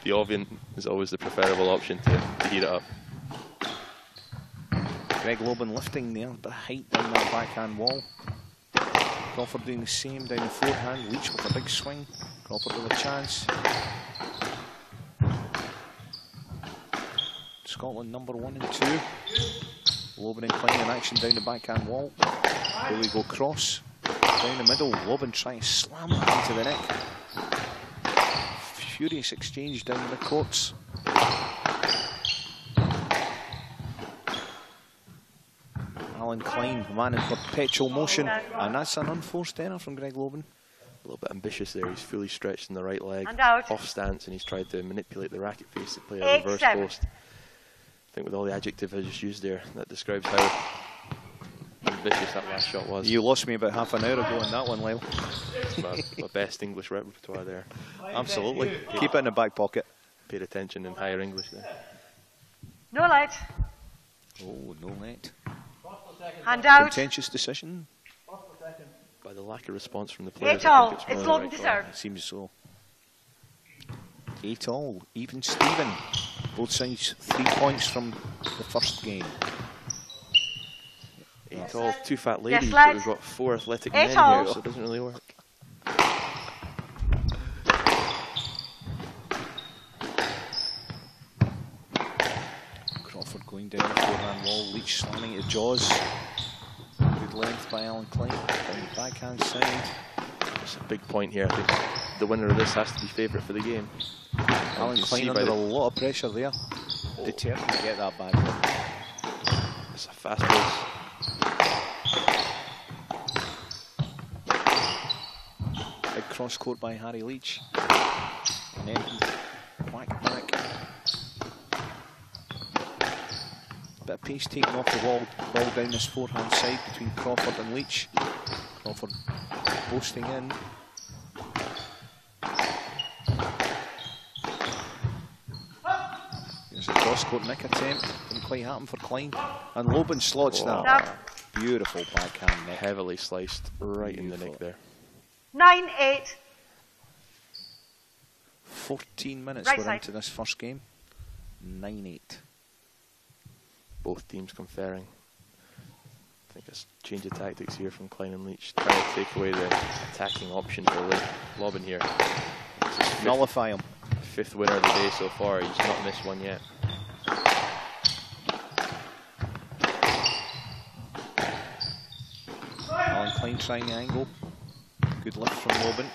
the oven is always the preferable option to heat it up. Greg Loban lifting there, a bit of height down that backhand wall. Crawford doing the same down the forehand. Leach with a big swing. Crawford with a chance. Scotland number 1 and 2. Loban and Klein in action down the backhand wall. Here we go, cross. Down the middle. Loban trying to slam that into the neck. Furious exchange down the courts. Alan Klein, man in perpetual motion, and that's an unforced error from Greg Loban. A little bit ambitious there. He's fully stretched in the right leg, And out. off stance, and he's tried to manipulate the racket face to play a 8-7. reverse post. I think with all the adjective I just used there, that describes how ambitious that last shot was. You lost me about half an hour ago on that one, Lyle. my best English repertoire there. Absolutely. Keep it in the back pocket. Paid attention in higher English there. No light. Oh, no net. Hand out. Contentious decision. By the lack of response from the players, 8-all. I think It's more Logan the to right call. serve. It seems so. 8-all. Even Steven. Both sides 3 points from the first game. 8-all, 2 fat Yes, ladies, but lads. we've got 4 athletic men 8-all. here, so it doesn't really work. Crawford going down the forehand wall. Leach slamming at jaws. Good length by Alan Klein. On the backhand side. It's a big point here. I think the winner of this has to be favourite for the game. Alan You Klein see by under the- a lot of pressure there. Determined to get that back. It's a fast pace. Big cross court by Harry Leach. And then whack back. Bit of pace taken off the wall. Ball down this forehand side between Crawford and Leach. Crawford posting in. There's a drop cross-court nick attempt. Didn't quite happen for Klein. And Loban slots that. Yep. Beautiful backhand nick. Heavily sliced right in the nick there. 9-8. 14 minutes Right we're side. into this first game. 9-8. Both teams conferring. I think a change of tactics here from Klein and Leach. Trying to take away the attacking option for Loban here. Nullify him. Fifth winner of the day so far. He's not missed one yet. Alan Klein trying the angle. Good lift from Loban.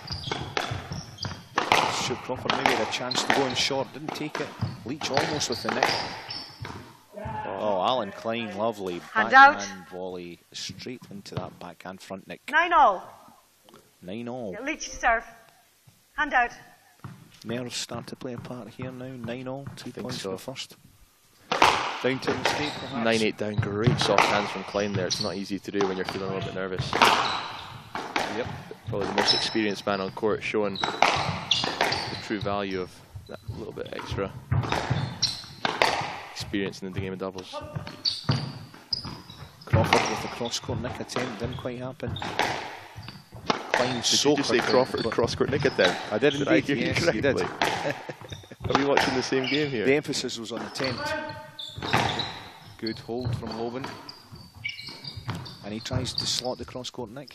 Stuart Crawford maybe had a chance to go in short. Didn't take it. Leach almost with the nick. Oh, Alan Klein, lovely Hand backhand out. volley straight into that backhand front nick. 9-all. 9-all. Leach to serve. Hand out. Nerves start to play a part here now. 9-all. 2 points so. for the first. Down to mistake perhaps. 9-8 down. Great soft hands from Klein there. It's not easy to do when you're feeling a little bit nervous. Yep. Probably the most experienced man on court, showing the true value of that little bit extra experience in the game of doubles. Crawford with the cross-court nick attempt. Didn't quite happen. Klein Did so you just say quickly, Crawford but- cross-court nick attempt? I did Did I indeed, hear you yes, you did. correctly? Are we watching the same game here? The emphasis was on attempt. Good hold from Loban. And he tries to slot the cross-court nick.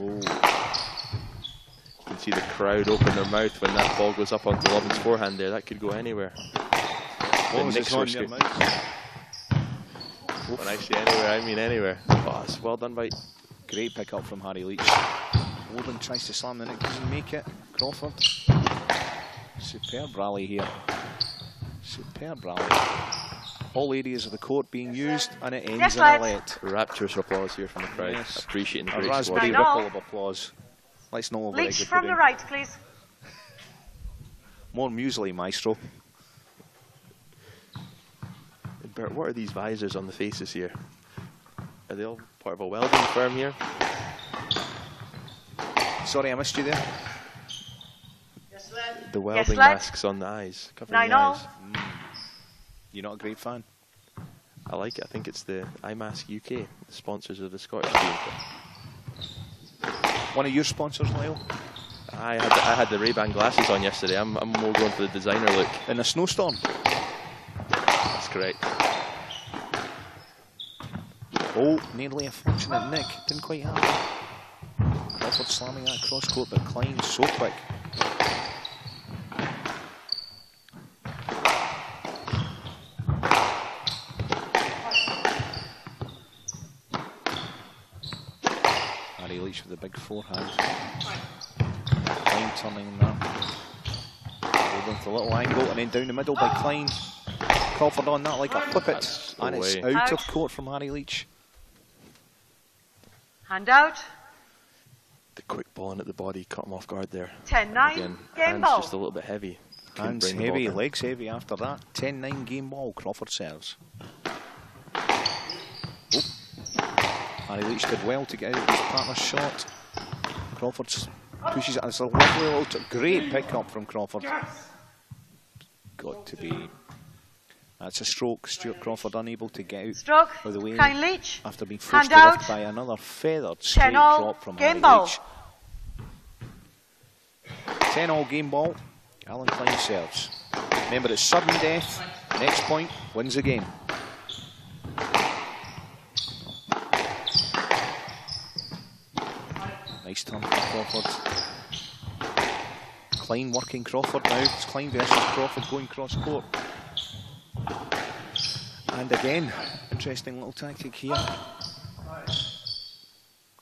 Oh, You can see the crowd open their mouth when that ball goes up onto Loban's forehand there. That could go anywhere. what was Nicks it were on your sca- mouth? When I say anywhere, I mean anywhere. Oh, it's well done by... Great pick up from Harry Leach. Loban tries to slam the nick, doesn't make it. Crawford. Superb rally here. Superb rally. All areas of the court being used, and it ends Yes, in a lads. let. Rapturous applause here from the crowd. Yes. Appreciating the A great raspberry squad. 9-all. ripple of applause. Let's know what Leach good from the right, please. More muesli, maestro. Bert, what are these visors on the faces here? Are they all part of a welding firm here? Sorry, I missed you there. The welding lad. masks on the eyes, covering the 9-all. eyes. You're not a great fan? I like it. I think it's the Eye Mask UK, the sponsors of the Scottish team. One of your sponsors, Lyle? I had the Ray-Ban glasses on yesterday. I'm more going for the designer look. In a snowstorm? That's correct. Oh, nearly a fortunate nick. Didn't quite happen. Crawford slamming that cross court, but Klein so quick. Harry Leach with a big forehand. Klein turning that. Holding with a little angle and then down the middle by Klein. Crawford on that like a whippet. That's And it's away. out of Out. court from Harry Leach. Hand out. The quick ball in at the body cut him off guard there. 10-9. Again, Game hands ball. just a little bit heavy. Couldn't Hands bring the ball heavy, down. legs heavy after that. 10-9 game ball, Crawford serves. Oh. Harry Leach did well to get out of his partner's shot. Crawford pushes it. It's a lovely little great pick up from Crawford. Got to be. That's a stroke. Stuart Crawford unable to get out Stroke. of the way Klein Leach. after being forced Hand to lift out. by another feathered straight 10-all. drop from Game Harry ball. Leach. 10-all game ball. Alan Klein serves. Remember, it's sudden death. Next point wins the game. Nice turn from Crawford. Klein working Crawford now. It's Klein versus Crawford going cross court. And again, interesting little tactic here.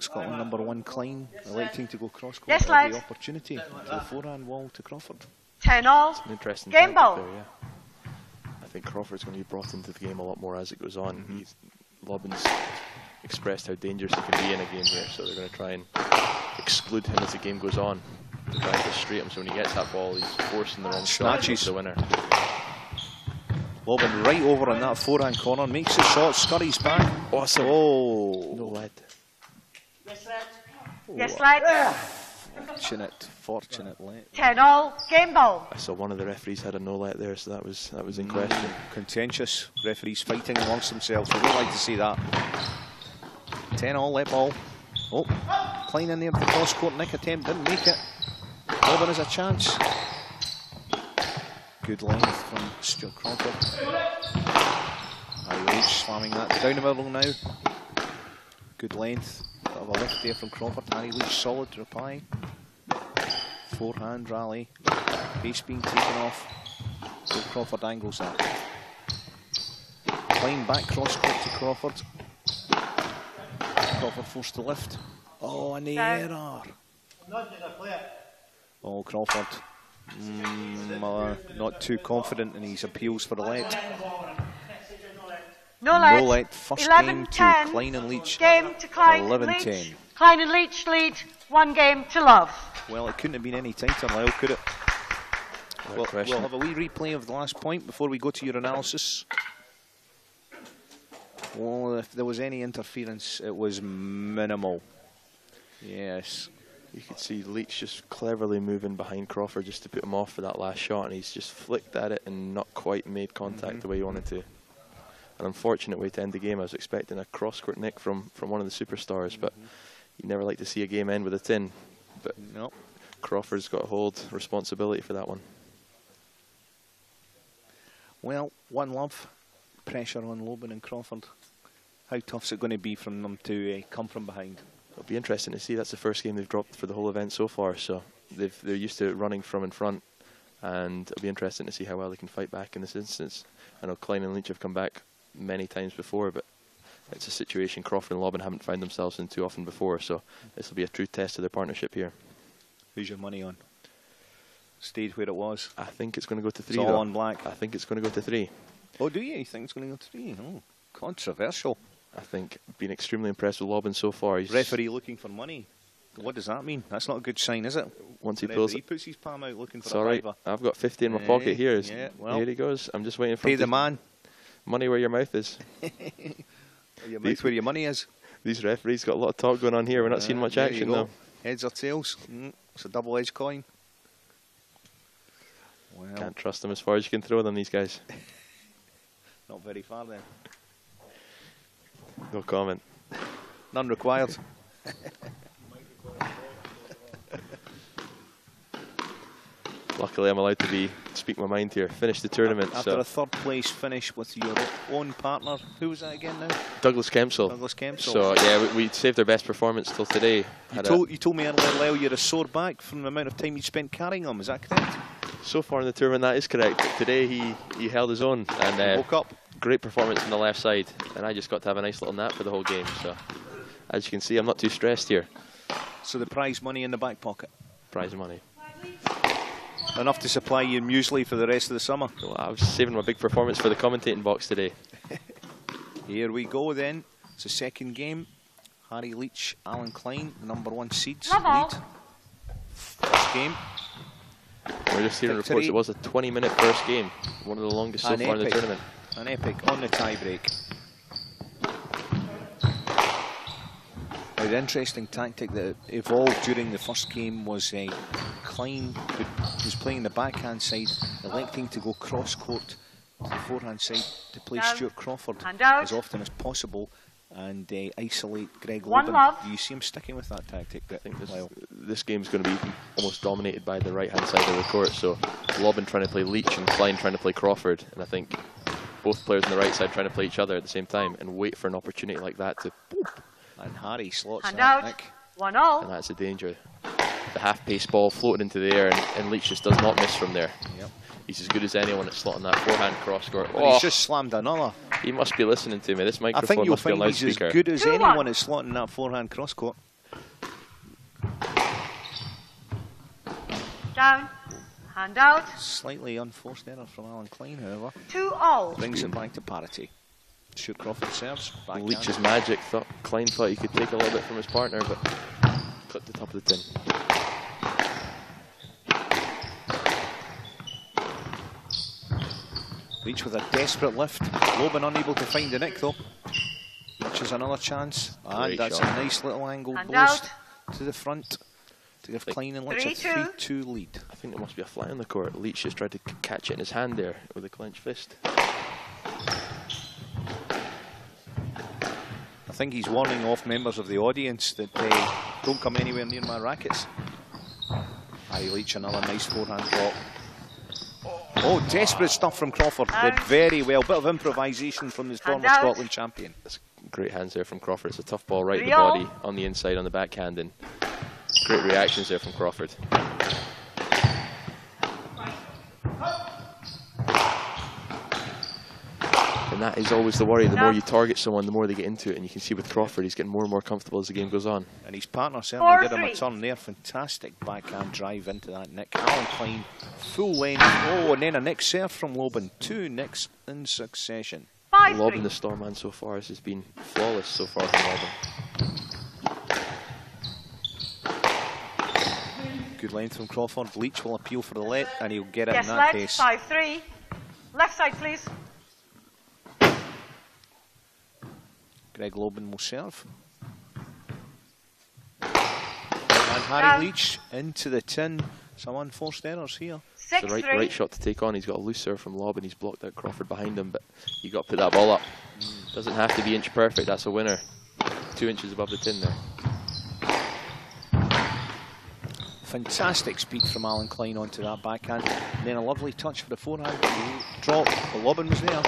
Scotland #1 Klein electing to go cross court Yes, at every lad. opportunity. To the forehand wall to Crawford. 10-all. An interesting Game tactic ball. there, yeah. I think Crawford's going to be brought into the game a lot more as it goes on. Loban's expressed how dangerous he can be in a game here, so they're going to try and exclude him as the game goes on to try and frustrate him. So when he gets that ball, he's forcing the wrong shot. Snatches. The winner. Loban right over on that forehand corner, makes the shot, scurries back. Awesome. Oh, No lead. Yes, lad. Fortunate let. 10 all, game ball. I saw one of the referees had a no let there, so that was in question. Contentious. Referees fighting amongst themselves. We don't like to see that. 10 all, let ball. Oh, Klein in there with the cross court nick attempt, didn't make it. Robin has a chance. Good length from Stuart Crawford. Harry Leach slamming that down the middle now. Good length. Bit of a lift there from Crawford. Harry Leach solid reply. Forehand rally. Base being taken off. So Crawford angles that. Klein back cross court to Crawford. Crawford forced to lift. Oh, and the error. Oh, Crawford. Not too confident in his appeals for the let. No let. No let. First 11, game 10. to Klein and Leach. Game to Klein 11, Leach. 10. Klein and Leach lead 1 game to love. Well, it couldn't have been any tighter, Lyle, could it? We'll question. have a wee replay of the last point before we go to your analysis. Well, if there was any interference, it was minimal. Yes. You could see Leach just cleverly moving behind Crawford just to put him off for that last shot, and he's just flicked at it and not quite made contact the way he wanted to. An unfortunate way to end the game. I was expecting a cross-court nick from one of the superstars, but you never like to see a game end with a tin. But no, Crawford's got to hold responsibility for that one. Well, 1 love. Pressure on Lobin and Crawford. How tough's it going to be from them to come from behind? It'll be interesting to see. That's the first game they've dropped for the whole event so far, so they're used to running from in front, and it'll be interesting to see how well they can fight back in this instance. I know Klein and Leach have come back many times before, but it's a situation Crawford and Lobin haven't found themselves in too often before, so this will be a true test of their partnership here. Who's your money on? Stayed where it was? I think it's going to go to 3. It's all on black. I think it's going to go to 3. Oh, do you? You think it's going to go to 3? Oh, controversial. I think been extremely impressed with Lobin so far. He's referee looking for money. What does that mean? That's not a good sign, is it? Once he puts his palm out looking for it's all right. I've got 50 in my pocket here. Yeah, well, here he goes. I'm just waiting for pay the man. Money where your mouth is. Your mouth where your money is. These referees got a lot of talk going on here. We're not seeing much action though. Heads or tails? It's a double-edged coin. Well, can't trust them as far as you can throw them, these guys. Not very far then. No comment. None required. Luckily, I'm allowed to speak my mind here. Finish the tournament. After a third place finish with your own partner, who was that again now? Douglas Kempsell. Douglas Kempsell. So yeah, we saved our best performance till today. You told me earlier, Lyle, you're a sore back from the amount of time you spent carrying him. Is that correct? So far in the tournament, that is correct. Today he held his own and woke up. Great performance on the left side, and I just got to have a nice little nap for the whole game. So as you can see, I'm not too stressed here. So the prize money in the back pocket. Prize money. Enough to supply you muesli for the rest of the summer. Well, I was saving my big performance for the commentating box today. Here we go then. It's the second game. Harry Leach, Alan Klein, #1 seeds Level. lead. First game. We're just hearing reports it was a 20-minute first game. One of the longest so far in the tournament. An epic on the tie-break. Now, the interesting tactic that evolved during the first game was Klein, who was playing the backhand side, electing to go cross-court to the forehand side to play Stuart Crawford as often as possible and isolate Greg Lobin. Do you see him sticking with that tactic? I think this game's going to be almost dominated by the right-hand side of the court, so Lobin trying to play Leach and Klein trying to play Crawford, and I think both players on the right side trying to play each other at the same time and wait for an opportunity like that to... And Harry slots Hand that, out. Nick. 1-all. And that's a danger. The half-pace ball floating into the air, and Leach just does not miss from there. Yep. He's as good as anyone at slotting that forehand cross-court. Oh, he's just slammed another. He must be listening to me. This microphone I think you'll must be a find he's loudspeaker. as good as 2-1. anyone at slotting that forehand cross-court. Down. Hand out. Slightly unforced error from Alan Klein, however. 2-all. Brings it back to parity. Stuart Crawford serves. Leach's magic. Klein thought he could take a little bit from his partner, but clipped the top of the tin. Leach with a desperate lift. Lobin unable to find the nick though. Leach has another chance. And Great that's shot. a nice little angled Hand post out. to the front. to give Klein and Leach a 3-2. 3-2 lead. I think there must be a fly on the court. Leach just tried to catch it in his hand there with a clenched fist. I think he's warning off members of the audience that they don't come anywhere near my rackets. Harry Leach, another nice forehand drop. Oh, desperate stuff from Crawford. Did very well. Bit of improvisation from the former Scotland champion. That's great hands there from Crawford. It's a tough ball right in the body, on the inside, on the backhand, and great reactions there from Crawford. And that is always the worry. The more you target someone, the more they get into it. And you can see with Crawford, he's getting more and more comfortable as the game goes on. And his partner certainly did him a turn there. Fantastic backhand drive into that nick. Alan Klein, full length. Oh, and then a nick serve from Lobin. 2 nicks in succession. Lobin, the Storman so far, has been flawless so far from Lobin. Good length from Crawford. Leach will appeal for the let, and he'll get it Yes, in that left, case. 5-3. Left side, please. Greg Lobin will serve. And Harry Leach into the tin. Some unforced errors here. It's the right shot to take on. He's got a loose serve from Lobin. He's blocked out Crawford behind him, but you got to put that ball up. Doesn't have to be inch perfect. That's a winner. 2 inches above the tin there. Fantastic speed from Alan Klein onto that backhand. And then a lovely touch for the forehand. Drop. The Lobin was there.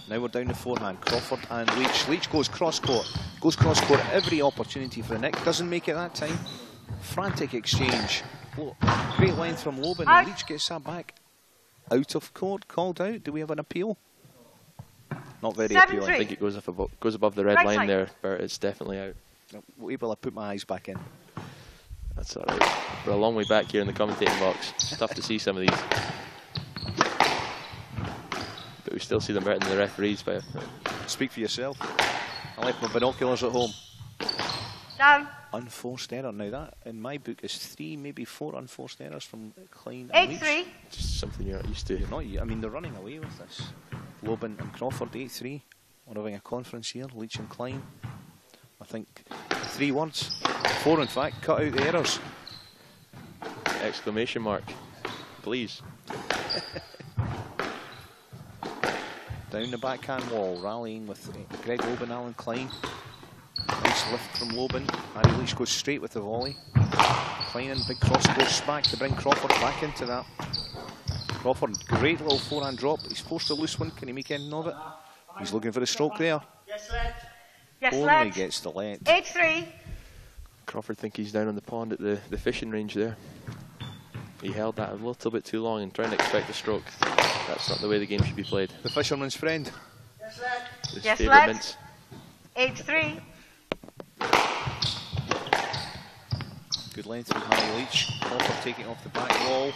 Now we're down to forehand. Crawford and Leach. Leach goes cross-court. Goes cross-court every opportunity for a nick. Doesn't make it that time. Frantic exchange. Great length from Lobin. And Leach gets that back. Out of court. Called out. Do we have an appeal? Not very appealing. I think it goes above the red line there, Bert. It's definitely out. Wait till I put my eyes back in. That's all right. We're a long way back here in the commentating box. It's tough to see some of these. But we still see them better than the referees. By Speak for yourself. I left my binoculars at home. Down. Unforced error. Now that, in my book, is 3, maybe 4 unforced errors from Klein and Leach. 8-3. Just something you're not used to. You're not, I mean, they're running away with this. Lobin and Crawford, 8-3. We're having a conference here. Leach and Klein. I think 3 words. 4, in fact. Cut out the errors. Exclamation mark. Please. Down the backhand wall, rallying with Greg Lobin, Alan Klein. Nice lift from Lobin. Harry Leach goes straight with the volley. Klein in big cross-court smack to bring Crawford back into that. Crawford, great little forehand drop. He's forced a loose one. Can he make anything of it? He's looking for a stroke there. Yes, left. Yes, Only left. gets the let. 8-3. Crawford think he's down on the pond at the fishing range there. He held that a little bit too long and trying to expect a stroke. That's not the way the game should be played. The fisherman's friend. Yes, left. His Yes, favourite left. mince. 8-3. Good length from Harry Leach. Crawford taking it off the back wall.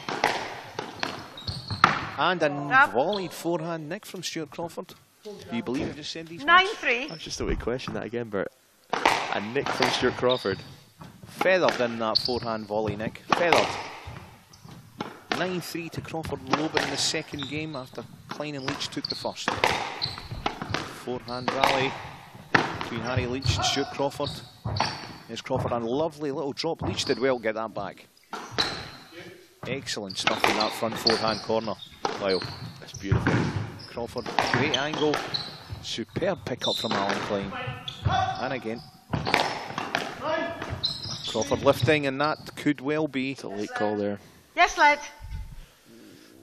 And a volleyed forehand nick from Stuart Crawford. Do you believe I just said these words? 9-3. That's just the way to question that again, Bert. A nick from Stuart Crawford. Feathered in that forehand volley nick. Feathered. 9-3 to Crawford and Lobin in the second game after Klein and Leach took the first. Forehand rally between Harry Leach and Stuart Crawford. There's Crawford, a lovely little drop. Leach did well get that back. Excellent stuff in that front forehand corner. Wow, that's beautiful. Crawford, great angle. Superb pick up from Alan Klein. And again. Crawford lifting, and that could well be. It's a late call there. Yes, lad.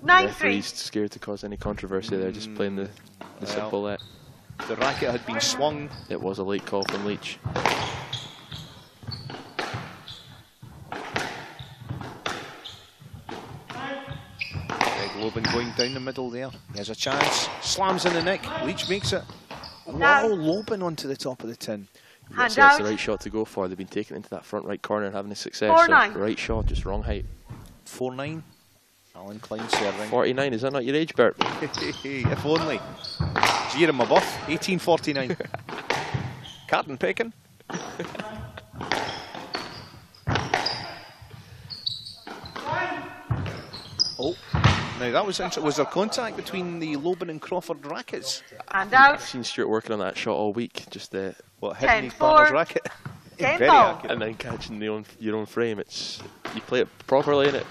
The 9-3. referee's scared to cause any controversy there, just playing the simple let. The racket had been swung. It was a late call from Leach. Greg Lobin going down the middle there. He has a chance. Slams in the nick. Leach makes it. No. Wow, Lobin onto the top of the tin. Hand That's out. the right shot to go for. They've been taking it into that front right corner and having a success. 4-9. So right shot, just wrong height. 4-9. Alan Klein serving. 49, is that not your age, Bert? If only. It's year of my birth, 1849. Carton pecking. Oh, now that was interesting. Was there contact between the Lobin and Crawford rackets? And out. I've seen Stuart working on that shot all week. Just What, hitting his 10-4. partner's racket? Game Very ball. accurate. And then catching your own frame. It's you play it properly and it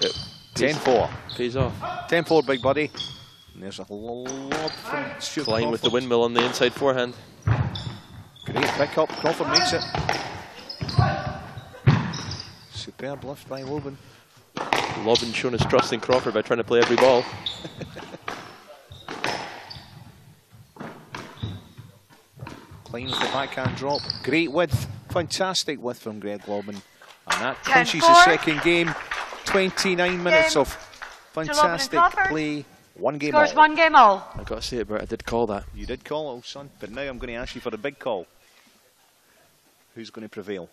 10-4. pays off. 10-4, big buddy. And there's a lob from Stuart Flying with the Crawford. windmill on the inside forehand. Great pick up. Crawford makes it. Superb lift by Loban. Lobbin showing his trust in Crawford by trying to play every ball. Klein with the backhand drop. Great width. Fantastic width from Greg Loban. And that 10-4. punches the second game. 29 minutes Game of fantastic Crawford. play. One game Scores all. 1 game all. I got to say it, Bert, I did call that. You did call it, old son. But now I'm going to ask you for the big call. Who's going to prevail?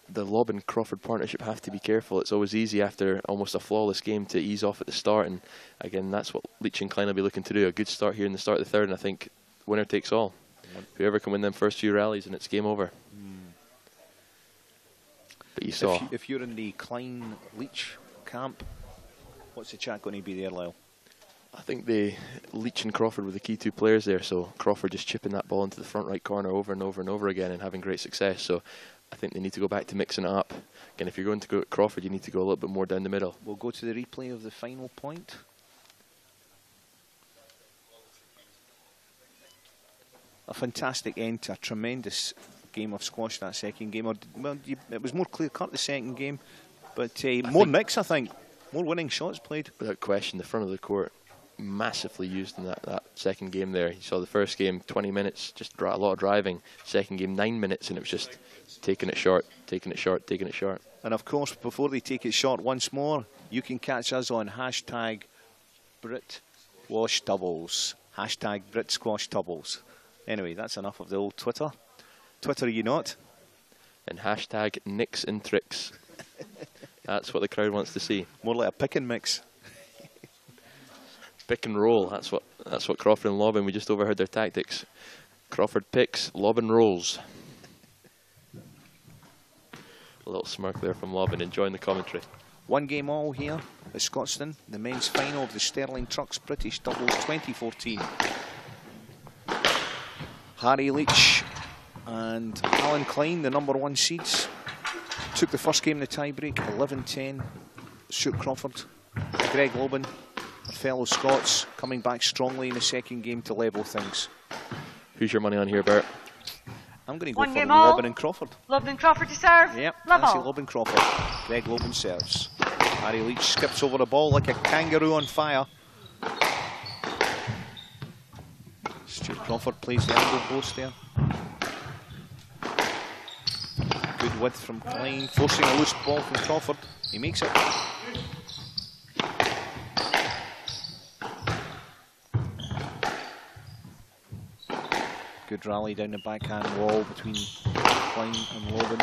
The Lobbin Crawford partnership have to be careful. It's always easy after almost a flawless game to ease off at the start, and again that's what Leach and Klein will be looking to do. A good start here in the start of the third, and I think winner takes all. Whoever can win them first few rallies and it's game over. But you saw If you're in the Klein Leach camp, what's the chat going to be there, Lyle? I think Leach and Crawford were the key two players there, so Crawford just chipping that ball into the front right corner over and over and over again and having great success. So I think they need to go back to mixing it up. Again, if you're going to go at Crawford, you need to go a little bit more down the middle. We'll go to the replay of the final point. A fantastic end to a tremendous game of squash, that second game. It was more clear-cut, the second game, but more nicks, I think. More winning shots played. Without question, the front of the court massively used in that second game there. You saw the first game, 20 minutes, just a lot of driving. Second game, 9 minutes, and it was just taking it short, taking it short, taking it short. And of course, before they take it short once more, you can catch us on hashtag BritWashDoubles. Hashtag BritSquashDoubles. Anyway, that's enough of the old Twitter. Twitter, you not? And hashtag Nicks and Tricks. That's what the crowd wants to see. More like a pick and mix. Pick and roll. That's what Crawford and Lobbin. We just overheard their tactics. Crawford picks, Lobbin rolls. A little smirk there from Lobbin, enjoying the commentary. One game all here at Scotstoun, the men's final of the Sterling Trucks British Doubles 2014. Harry Leach and Alan Klein, the #1 seeds, took the first game in the tiebreak, 11-10. Stuart Crawford, Greg Loban, our fellow Scots, coming back strongly in the second game to level things. Who's your money on here, Bert? I'm going to go One for game all. Loban and Crawford. Loban and Crawford to serve. Yep, Love I see all. Loban Crawford. Greg Loban serves. Harry Leach skips over the ball like a kangaroo on fire. Stuart Crawford plays the angle post there. Good width from Klein, forcing a loose ball from Crawford. He makes it. Good rally down the backhand wall between Klein and Loban.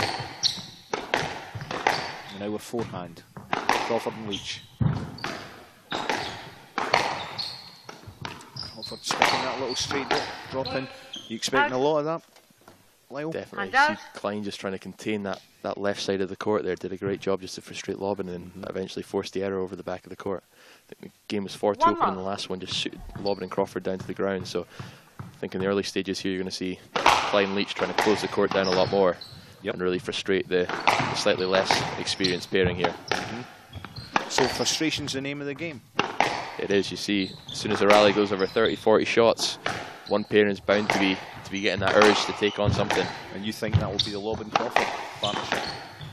And now with forehand. Crawford and Leach. Crawford sticking that little straight drop in. You expecting a lot of that, Lyle? Definitely. And See Klein just trying to contain that left side of the court there. Did a great job just to frustrate Lobbin and eventually forced the error over the back of the court. I think the game was 4-2 open and the last one just suited Lobbin and Crawford down to the ground. So I think in the early stages here you're going to see Klein Leach trying to close the court down a lot more and really frustrate the slightly less experienced pairing here. So frustration's the name of the game. It is. You see, as soon as the rally goes over 30-40 shots, one pairing is bound to be getting that urge to take on something. And you think that will be the Loban Crawford partnership?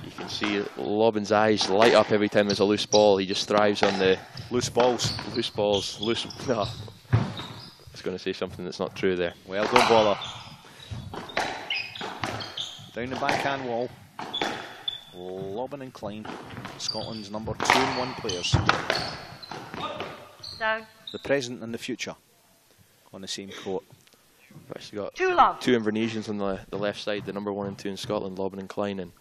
You can see Lobbin's eyes light up every time there's a loose ball. He just thrives on the loose balls. Loose balls. Loose. No. I was going to say something that's not true there. Well, don't bother. Down the backhand wall. Loban and Klein, Scotland's #2 and 1 players. Down. The present and the future on the same court. We've actually got Two love. two Invernessians on the left side, the #1 and 2 in Scotland, Loban and Klein, and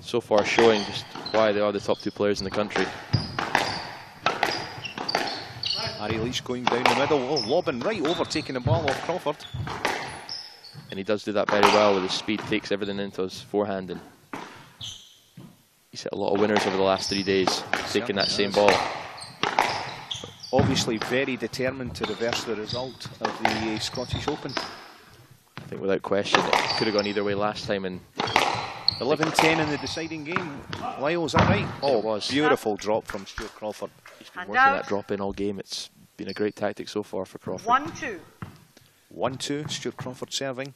so far showing just why they are the top 2 players in the country. Harry Leach going down the middle. Oh, Loban right over, taking the ball off Crawford. And he does do that very well with his speed, takes everything into his forehand, and he's hit a lot of winners over the last 3 days, taking that same ball. Obviously very determined to reverse the result of the Scottish Open. I think without question it could have gone either way last time, and 11-10 in the deciding game. Lyle, is that right? Oh, it was. Beautiful drop from Stuart Crawford. He's been And working out. that drop in all game. It's been a great tactic so far for Crawford. 1-2. 1-2, Stuart Crawford serving.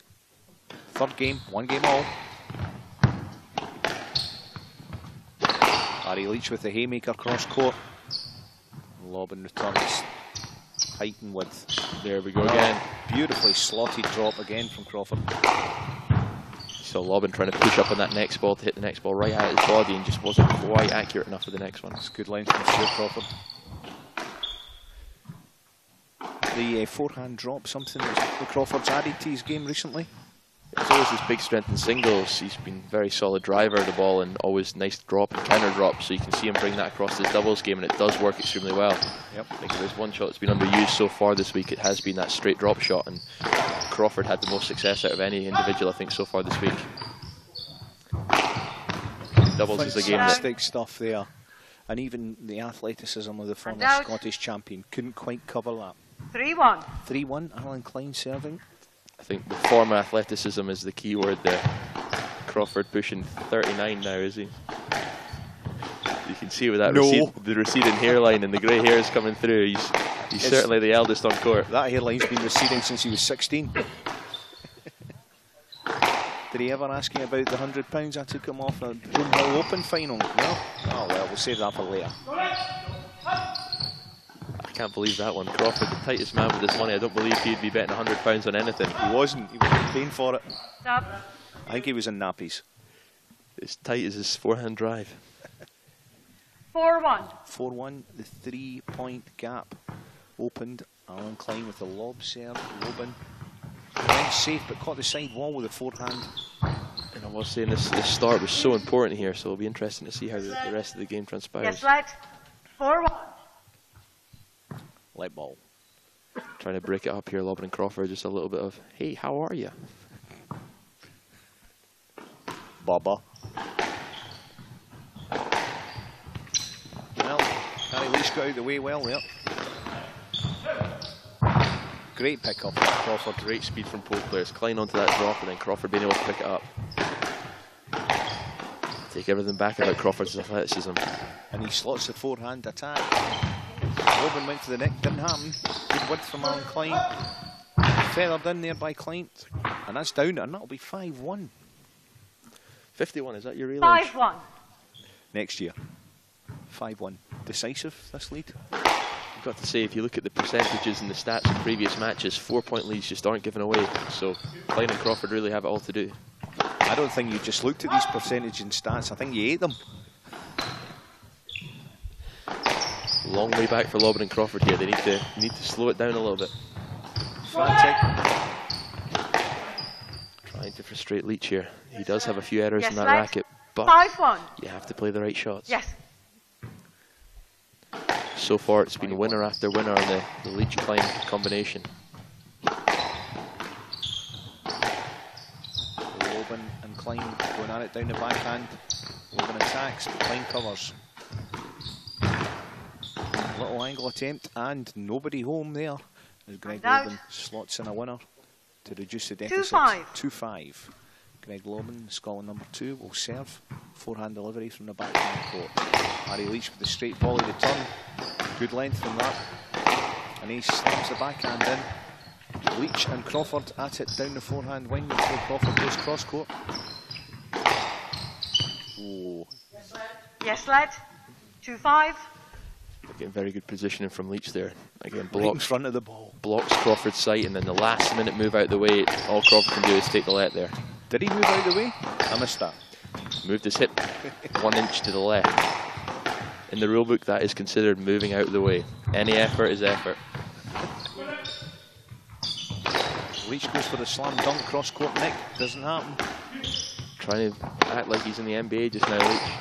Third game, 1 game all. Harry Leach with the haymaker cross court. Lobbin returns. Heighten with. There we go again. Beautifully slotted drop again from Crawford. So Lobbin trying to push up on that next ball to hit the next ball right at his body and just wasn't quite accurate enough for the next one. It's good length from Stuart Crawford. The forehand drop, something that Crawford's added to his game recently. It's always his big strength in singles. He's been very solid driver of the ball and always nice drop and counter drop, so you can see him bring that across his doubles game, and it does work extremely well. Yep. I think if there's one shot that's been underused so far this week, it has been that straight drop shot, and Crawford had the most success out of any individual I think so far this week. Doubles is a game that Fantastic stuff there. And even the athleticism of the former out. Scottish champion couldn't quite cover that. 3-1. 3-1, Alan Klein serving. I think the form athleticism is the key word there. Crawford pushing 39 now, is he? You can see with that the receding hairline and the grey hairs coming through. He's certainly the eldest on court. That hairline's been receding since he was 16. Did he ever ask you about the £100 I took him off a Broomhill Open final? No? Oh well, we'll save that for later. I can't believe that one. Crawford, the tightest man with this money. I don't believe he'd be betting £100 on anything. He wasn't paying for it. Stop. I think he was in nappies. As tight as his forehand drive. 4-1. 4-1, the 3-point gap opened. Alan Klein with the lob serve. Loban went safe but caught the side wall with a forehand. And I was saying this start was so important here, so it'll be interesting to see how the rest of the game transpires. Yes, right. 4-1. Let ball. Trying to break it up here, Lobbin and Crawford. Just a little bit of, hey, how are you? Baba. Well, Harry Leach got out the way well there. Great pick up from Crawford. Great speed from both players. Klein onto that drop and then Crawford being able to pick it up. Take everything back about Crawford's athleticism. And he slots the forehand attack. Loban went for the neck, didn't happen. Good width from Alan Klein. Feathered in there by Klein. And that's down, and that'll be 5-1 51, is that your real age? 5-1. next year. 5-1. Decisive, this lead. I've got to say, if you look at the percentages and the stats in previous matches, 4-point leads just aren't given away. So Klein and Crawford really have it all to do. I don't think you just looked at these percentage and stats. I think you ate them. Long way back for Lobbin and Crawford here. They need to slow it down a little bit. Frantic. Trying to frustrate Leach here. He does have a few errors Yes, in that right. racket, but 5-1. you have to play the right shots. Yes. So far, it's been winner after winner on the Leach-Klein combination. Loban and Klein going at it down the backhand. Loban attacks, but Klein covers. Little angle attempt and nobody home there as Greg Out. Loban slots in a winner to reduce the deficit. 2-5. 2-5. Greg Loban, Scotland number 2, will serve. Forehand delivery from the backhand court. Harry Leach with the straight volley return. Good length from that. And he slams the backhand in. Leach and Crawford at it down the forehand wing until Crawford goes cross court. Oh, Yes, lad. 2-5. Getting very good positioning from Leach there. Again, right in blocks front of the ball. Crawford's sight, and then the last minute move out the way. All Crawford can do is take the let there. Did he move out the way? I missed that. Moved his hip 1 inch to the left. In the rule book, that is considered moving out of the way. Any effort is effort. Leach goes for the slam dunk cross court nick. Doesn't happen. Trying to act like he's in the NBA just now, Leach.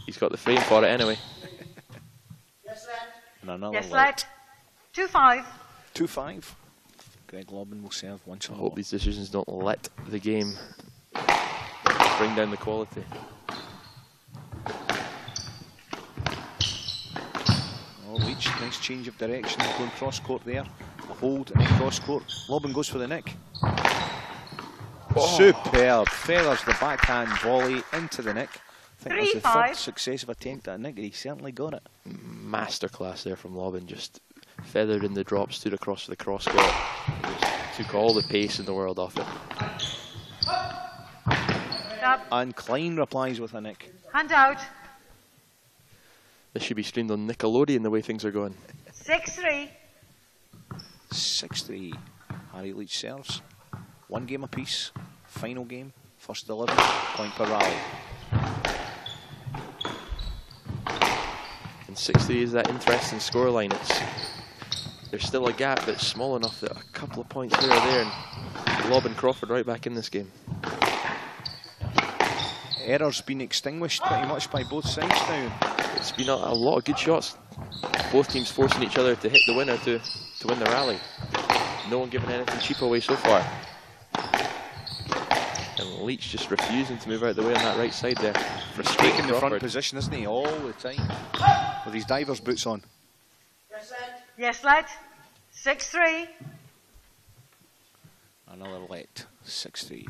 He's got the frame for it anyway. And another Yes, let. lad. 2-5. 2-5. Greg Loban will serve once I more. hope these decisions don't let the game bring down the quality. Oh, Leach, nice change of direction, going cross court there. A hold and cross court. Lobbin goes for the nick. Superb. Feathers the backhand volley into the nick. I think it was the third successive attempt at a nick, and he certainly got it. Masterclass there from Lobbin. Just feathered in the drop, stood across for the cross court. Just took all the pace in the world off it. And Klein replies with a nick. Hand out. This should be streamed on Nickelodeon the way things are going. 6-3. 6-3. Harry Leach serves. 1 game apiece. Final game. First 11. Point per rally. And 6-3 is that interesting scoreline. There's still a gap that's small enough that a couple of points here or there, and Lobbin Crawford right back in this game. Errors been extinguished pretty much by both sides now. It's been a lot of good shots. Both teams forcing each other to hit the winner to win the rally. No one giving anything cheap away so far. And Leach just refusing to move out the way on that right side there. Frustrating the front position, isn't he, all the time? With his diver's boots on. Yes, lad. 6-3. Another let. 6-3.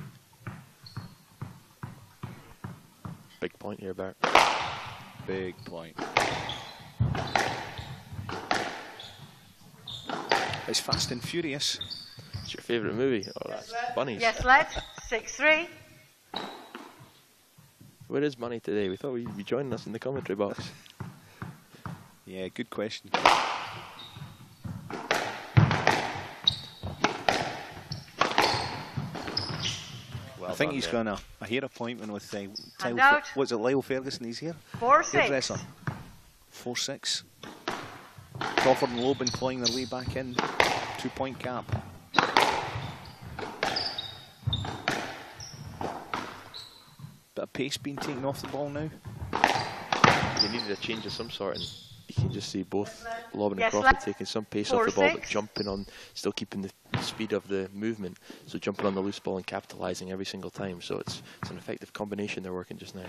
Big point here, Bert. Big point. It's Fast and Furious. It's your favourite movie? Oh, that's Bunnies. Yes, lad. 6-3. Where is Money today? We thought he'd be joining us in the commentary box. Yeah, good question. I think he's got a hair appointment with what's it, Lyle Ferguson? He's here. 4-6. 4-6. Crawford and Loban clawing their way back in. 2-point gap. Bit of pace being taken off the ball now. They needed a change of some sort, and you can just see both Loban and Crawford taking some pace off the ball, but jumping on, still keeping the speed of the movement. So jumping on the loose ball and capitalising every single time. So it's an effective combination they're working just now.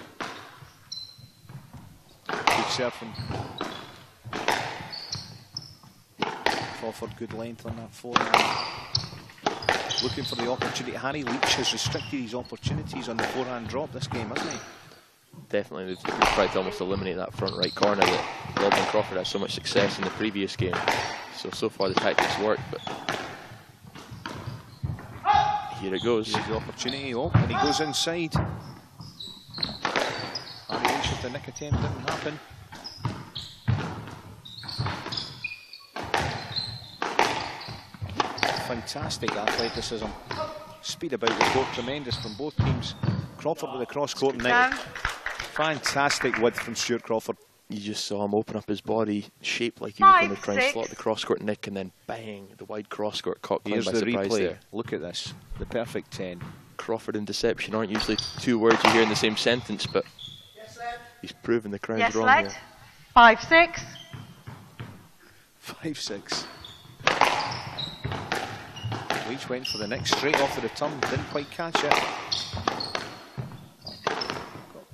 Good serve from Crawford, good length on that forehand. Looking for the opportunity. Harry Leach has restricted his opportunities on the forehand drop this game, hasn't he? Definitely, they've tried to almost eliminate that front right corner that Loban Crawford had so much success in the previous game. So far the tactics work, but here it goes. Here's the opportunity, and he goes inside. Harry Leach with the nick attempt, didn't happen. Fantastic athleticism. Speed about the court, tremendous from both teams. Crawford with the cross-court nick. Fantastic width from Stuart Crawford. You just saw him open up his body, shaped like he was going to try and slot the cross-court nick, and then bang, the wide cross-court caught Klein by surprise there. Look at this, the perfect 10. Crawford and deception aren't usually two words you hear in the same sentence, but he's proven the crowd's wrong here. 5-6. 5-6. Leach went for the nick straight off the return, didn't quite catch it.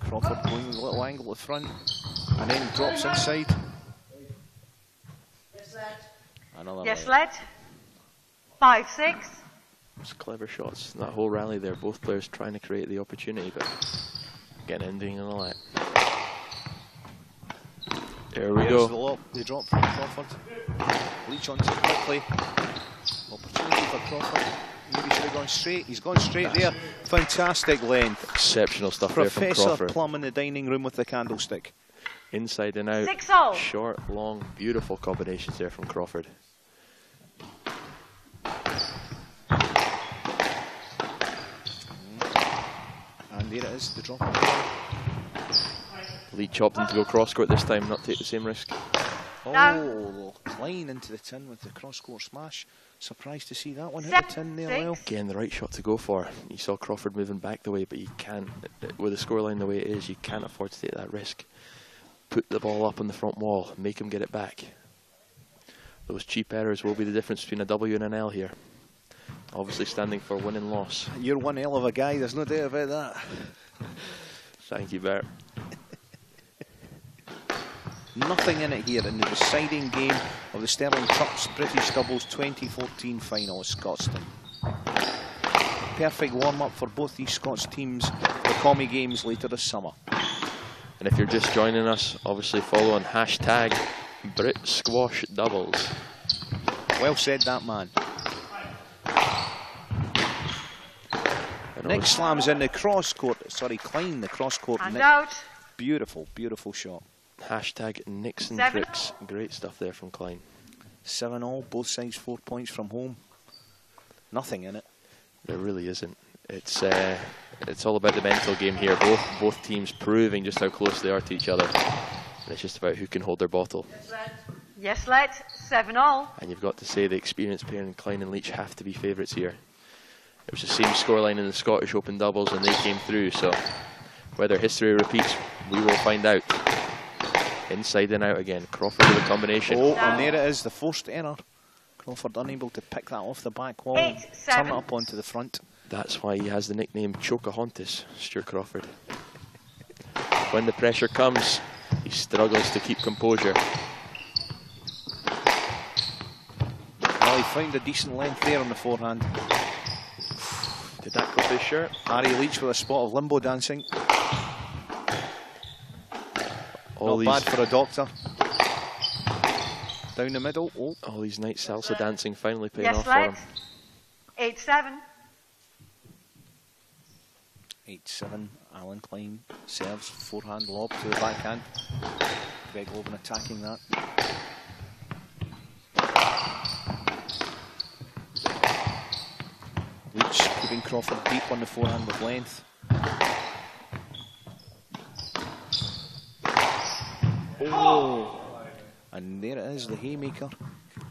Crawford going with a little angle at the front, and then drops inside. Another yes, lad. 5-6. It's clever shots. That whole rally there, both players trying to create the opportunity, but getting ending and all that. There we go. The drop from Crawford. Leach onto it quickly. Opportunity for Crawford. Maybe should have gone straight. He's gone straight there. Fantastic length. Exceptional stuff there from Crawford. Professor Plum in the dining room with the candlestick. Inside and out. 6-all. Short, long, beautiful combinations there from Crawford. And there it is, the drop. Leach opting to go cross-court this time, not take the same risk. Oh, Klein into the tin with the cross-court smash. Surprised to see that one hit the tin there, Lyle. Again, the right shot to go for. You saw Crawford moving back the way, but you can't, with the scoreline the way it is, you can't afford to take that risk. Put the ball up on the front wall, make him get it back. Those cheap errors will be the difference between a W and an L here. Obviously standing for win and loss. You're one hell of a guy, there's no doubt about that. Thank you, Bert. Nothing in it here in the deciding game of the Sterling Trucks British Doubles 2014 final at Scotstoun. Perfect warm-up for both these Scots teams for the Commie Games later this summer. And if you're just joining us, obviously follow on hashtag Brit Squash Doubles. Well said, that man. Nick slams in the cross court, sorry, Klein, the cross court. And out. Beautiful, beautiful shot. Hashtag Nixon 7. Tricks. Great stuff there from Klein. 7-all, both sides 4 points from home. Nothing in it. There really isn't. It's all about the mental game here. Both teams proving just how close they are to each other. And it's just about who can hold their bottle. Yes, let. 7-all. And you've got to say the experienced pair in Klein and Leach have to be favourites here. It was the same scoreline in the Scottish Open doubles and they came through, so whether history repeats, we will find out. Inside and out again. Crawford with a combination. Oh, and there it is, the forced error. Crawford unable to pick that off the back wall and turn it up onto the front. That's why he has the nickname Chocahontas, Stuart Crawford. When the pressure comes, he struggles to keep composure. Well, he found a decent length there on the forehand. Did that go to his shirt? Harry Leach with a spot of limbo dancing. All Not bad for a doctor. Down the middle. Oh. All these nights salsa dancing finally paying Yes, off for let. him. 8-7. 8-7. Alan Klein serves. Forehand lob to the backhand. Greg Loban attacking that. Leach keeping Crawford deep on the forehand with length. Oh! And there it is, the haymaker.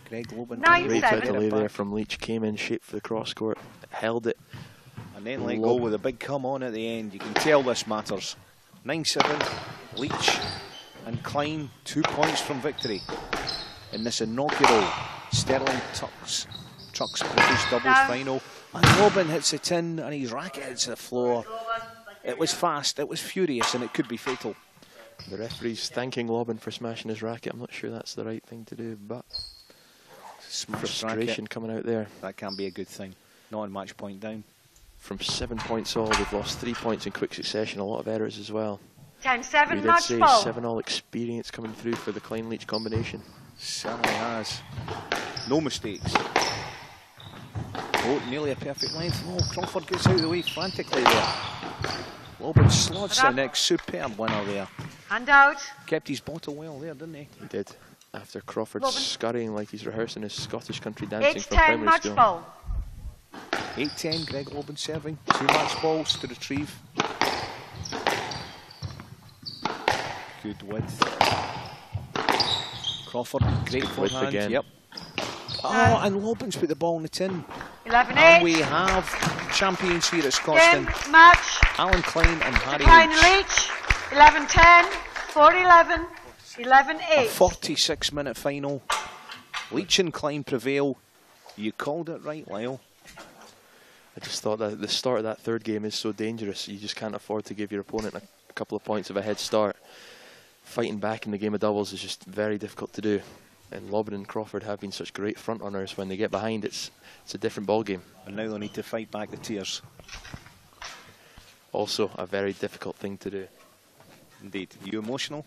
Greg Loban. 9-7. Great delay there from Leach. Came in shape for the cross court, held it. And then let go with a big come on at the end. You can tell this matters. 9-7, Leach and Klein 2 points from victory in this inaugural Sterling Trucks British doubles final. And Loban hits the tin and his racket hits the floor. It was fast, it was furious, and it could be fatal. The referee's thanking Loban for smashing his racket. I'm not sure that's the right thing to do, but Smashed frustration racket. Coming out there. That can be a good thing. Not on match point down. From 7 points all, they've lost 3 points in quick succession. A lot of errors as well. 10-7 We did match say ball. 7-all experience coming through for the Klein Leach combination. Certainly has. No mistakes. Oh, nearly a perfect length. Oh, Crawford gets out of the way frantically there. Loban slots the next superb winner there. And out. Kept his bottle well there, didn't he? He did. After Crawford Loban. scurrying like he's rehearsing his Scottish country dancing from 8-10 primary match school. ball. 8-10, Greg Loban serving. 2 match balls to retrieve. Good width. Crawford, great Good width forehand. again. Yep. Oh, and Loban's put the ball in the tin. 11-8. And we have champions here at Game Scotstoun. match. Alan Klein and Harry Klein Leach. Leach. 11-10. 4-11. 11-8. A 46-minute final. Leach and Klein prevail. You called it right, Lyle. I just thought that the start of that third game is so dangerous. You just can't afford to give your opponent a couple of points of a head start. Fighting back in the game of doubles is just very difficult to do. And Loban and Crawford have been such great front runners. When they get behind, it's a different ball game. And now they'll need to fight back the tears. Also, a very difficult thing to do. Indeed. You emotional?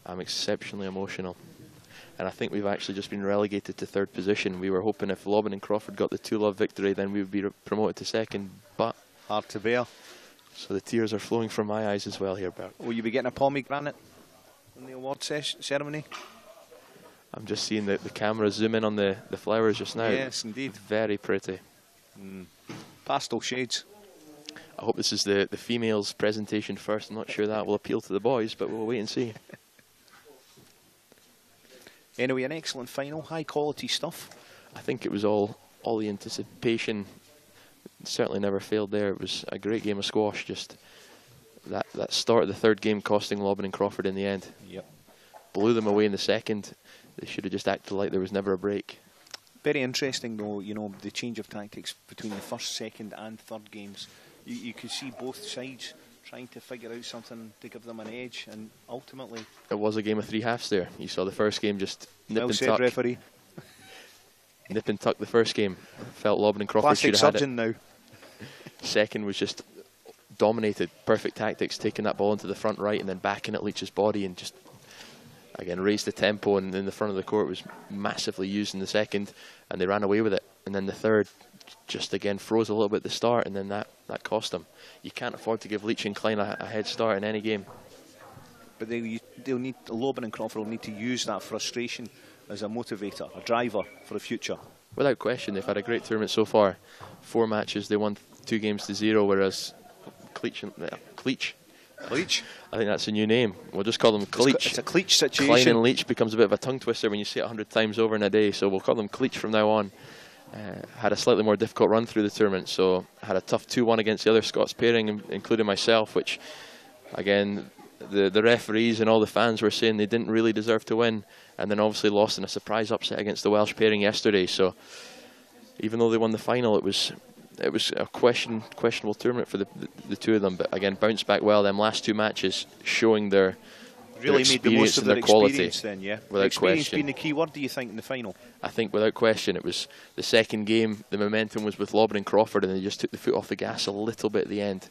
I'm exceptionally emotional. And I think we've actually just been relegated to third position. We were hoping if Loban and Crawford got the 2-love victory, then we would be promoted to second. But hard to bear. So the tears are flowing from my eyes as well here, Bert. Will you be getting a pomegranate in the award ceremony? I'm just seeing the camera zoom in on the flowers just now. Yes, indeed. Very pretty. Pastel shades. I hope this is the females' presentation first. I'm not sure that will appeal to the boys, but we'll wait and see. Anyway, an excellent final, high quality stuff. I think it was all the anticipation. Certainly never failed there. It was a great game of squash. Just that start of the third game costing Loban and Crawford in the end. Yep. Blew them away in the second. They should have just acted like there was never a break. Very interesting though, you know, the change of tactics between the first, second and third games. You could see both sides trying to figure out something to give them an edge, and ultimately it was a game of 3 halves there. You saw the first game just nip well and said, tuck. referee. Nip and tuck the first game. Felt Lobban and Crawford Plastic should have had it. surgeon now. Second was just dominated. Perfect tactics, taking that ball into the front right and then backing at Leach's body and just, again, raised the tempo, and in the front of the court was massively used in the second, and they ran away with it. And then the third just, again, froze a little bit at the start, and then that cost them. You can't afford to give Leach and Klein a head start in any game. But they'll need, Lobban and Crawford will need to use that frustration as a motivator, a driver for the future. Without question, they've had a great tournament so far. 4 matches, they won 2 games to 0, whereas Cleach, I think that's a new name. We'll just call them Cleach. It's a Cleach situation. Klein and Leach becomes a bit of a tongue twister when you say it 100 times over in a day, so we'll call them Cleach from now on. Had a slightly more difficult run through the tournament, so had a tough 2-1 against the other Scots pairing, including myself, which, again, the referees and all the fans were saying they didn't really deserve to win, and then obviously lost in a surprise upset against the Welsh pairing yesterday. So even though they won the final, it was a questionable tournament for the two of them. But again, bounced back well. Them last 2 matches showing their really made the most of their experience then, yeah. Without experience question. being the key word, do you think, in the final? I think without question it was the second game. The momentum was with Lobban and Crawford, and they just took the foot off the gas a little bit at the end.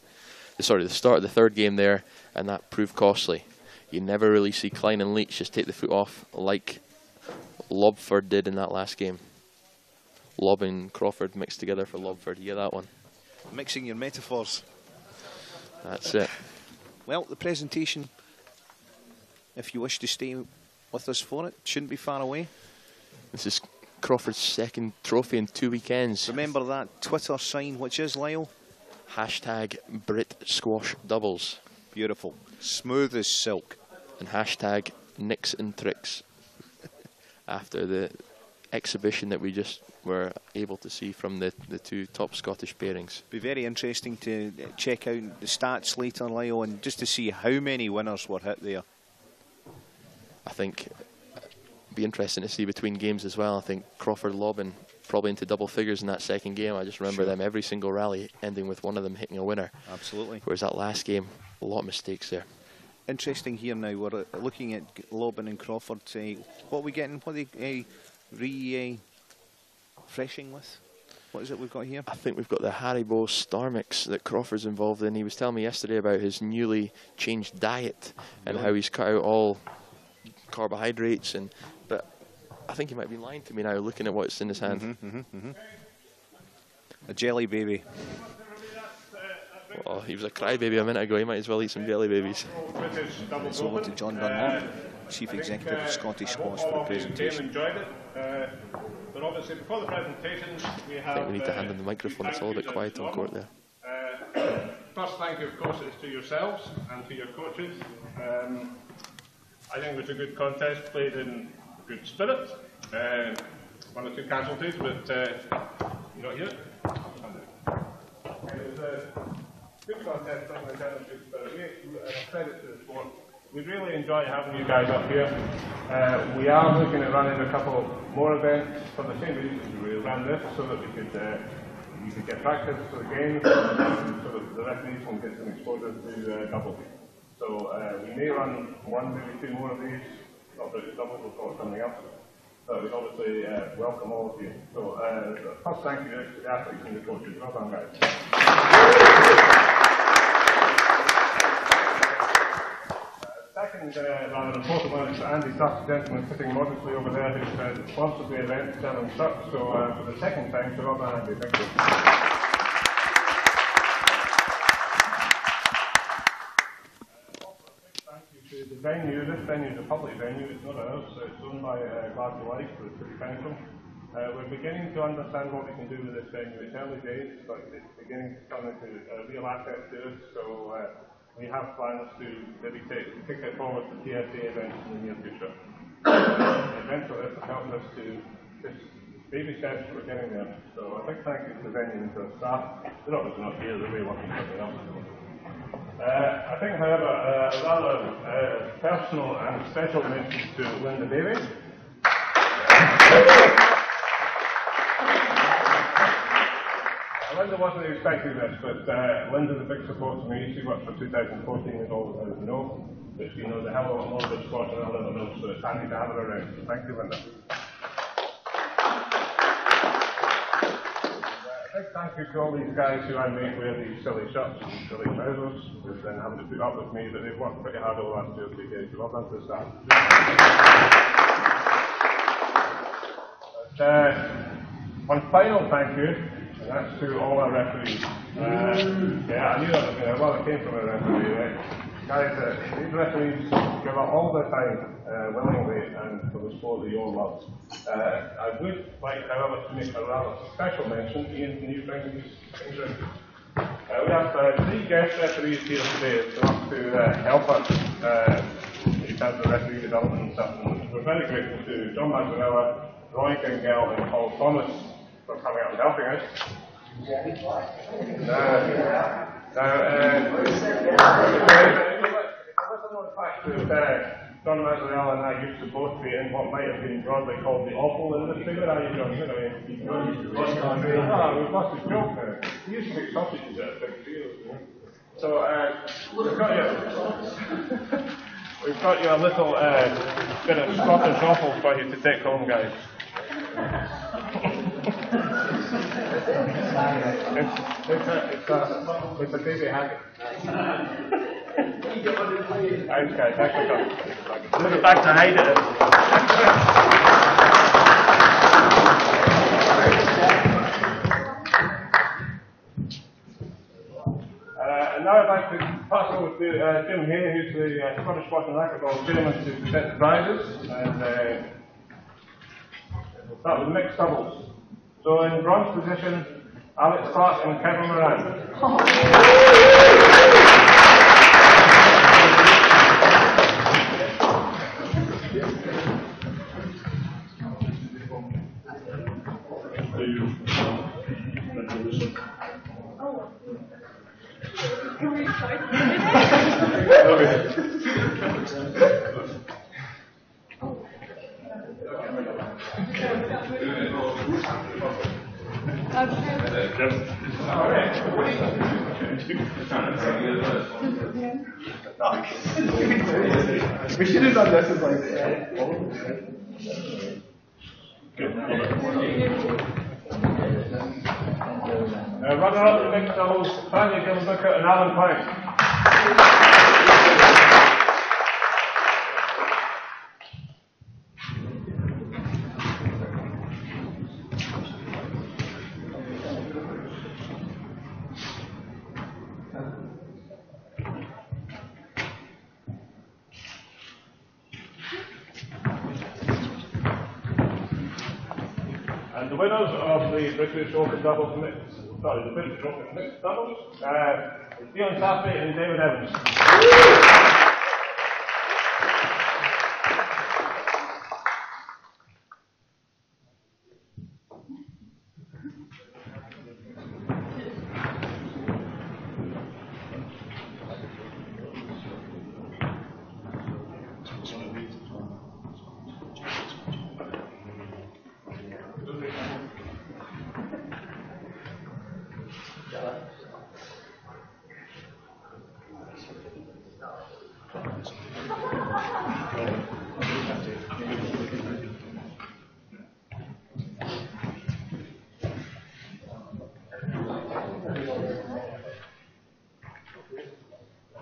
Sorry, the start of the third game there, and that proved costly. You never really see Klein and Leach just take the foot off like Lobford did in that last game. Lobban and Crawford mixed together for Lobford. You get that one? Mixing your metaphors. That's it. Well, the presentation, if you wish to stay with us for it, shouldn't be far away. This is Crawford's second trophy in 2 weekends. Remember that Twitter sign, which is, Lyle? Hashtag Brit Squash Doubles. Beautiful. Smooth as silk. And hashtag Nicks and Tricks. After the exhibition that we just were able to see from the 2 top Scottish pairings. Be very interesting to check out the stats later, Lyle, and just to see how many winners were hit there. I think it'd be interesting to see between games as well. I think Crawford Lobban probably into double figures in that second game. I just remember them every single rally ending with one of them hitting a winner. Absolutely. Whereas that last game, a lot of mistakes there. Interesting here now, we're looking at Lobban and Crawford. What are we getting? What are they refreshing with? What is it we've got here? I think we've got the Haribo Star Mix that Crawford's involved in. He was telling me yesterday about his newly changed diet and how he's cut out all carbohydrates. But I think he might be lying to me now, looking at what's in his hand. A jelly baby. Oh, he was a crybaby a minute ago. He might as well eat some jelly babies. It's over to John Dunlop, Chief Executive of Scottish Squash, for the presentation. Enjoyed it. But obviously, before the presentation, I think we need to hand him the microphone. It's all a bit quiet on court there. First thank you, of course, is to yourselves and to your coaches. I think it was a good contest, played in good spirit. 1 or 2 casualties, but you not here. It was a good contest, playing in good spirit. And credit to the sport. We really enjoy having you guys up here. We are looking at running a couple more events for the same reason we ran this, so that you could get practice for the games, so that the referees can get some exposure to doubles. So we may run 1, maybe 2 more of these. Not that it's doubles, we'll call it something else. But we'd obviously welcome all of you. So first thank you to the athletes and the coaches. Well done, guys. Second rather important one is Andy Tuck, the gentleman sitting modestly over there, who sponsors the event, selling shirts. So for the second time, so well done, Andy. Thank you. Thank you to the venue. This venue is a public venue. It's not ours. So it's owned by Glasgow Life, the City Council. We're beginning to understand what we can do with this venue. It's early days, but it's beginning to turn into a real asset to us. So we have plans to maybe kick it forward to TSA events in the near future. Events like this have helped us to just baby steps, we're getting there. So a big thank you to the venue and to the staff. They're obviously not here, they're really working something else. I think, however, a rather personal and special mention to Linda Davies. Linda wasn't expecting this, but Linda's a big support to me. She worked for 2014 as all as you know. But she knows a hell of a lot more about sport than I'll ever know, so it's handy to have her around. So thank you, Linda. A big thank you to all these guys who I make wear these silly shirts and silly trousers, who've been having to put up with me, but they've worked pretty hard over the last 2 or 3 days. So well done to the staff. One final thank you, and that's to all our referees. Yeah, I knew that was going to, well, it came from a referee, right? Guys, these referees give up all their time willingly and for the sport that you all love. I would like, however, to make a rather special mention. Ian, can you bring these things in? We have 3 guest referees here today to help us in terms of referee development and stuff. And we're very grateful to John Mazzarella, Roy Kingell and Paul Thomas for coming up and helping us. John Mazzarella and I used to both be in what might have been broadly called the awful industry. Where are you, John? Where are you? We've lost his joke now. He used to make sausages at big fields. So, we've got you a little bit of Scottish waffles for you to take home, guys. It's a baby haggis. Thanks, guys. Thanks for coming. Put it back to hide it. And now I'd like to pass over to Jim Hay, who's the Scottish Sport and Racquetball chairman, to present the prizes. And we'll start with mixed doubles. So in bronze position, Alex Clark and Kevin Moran. We should have done this as like. Runner-up in mixed doubles, Tanya Gilbooker and Alan Klein. And the winners of the British Open doubles the British Open mixed doubles, Dion Saffy and David Evans.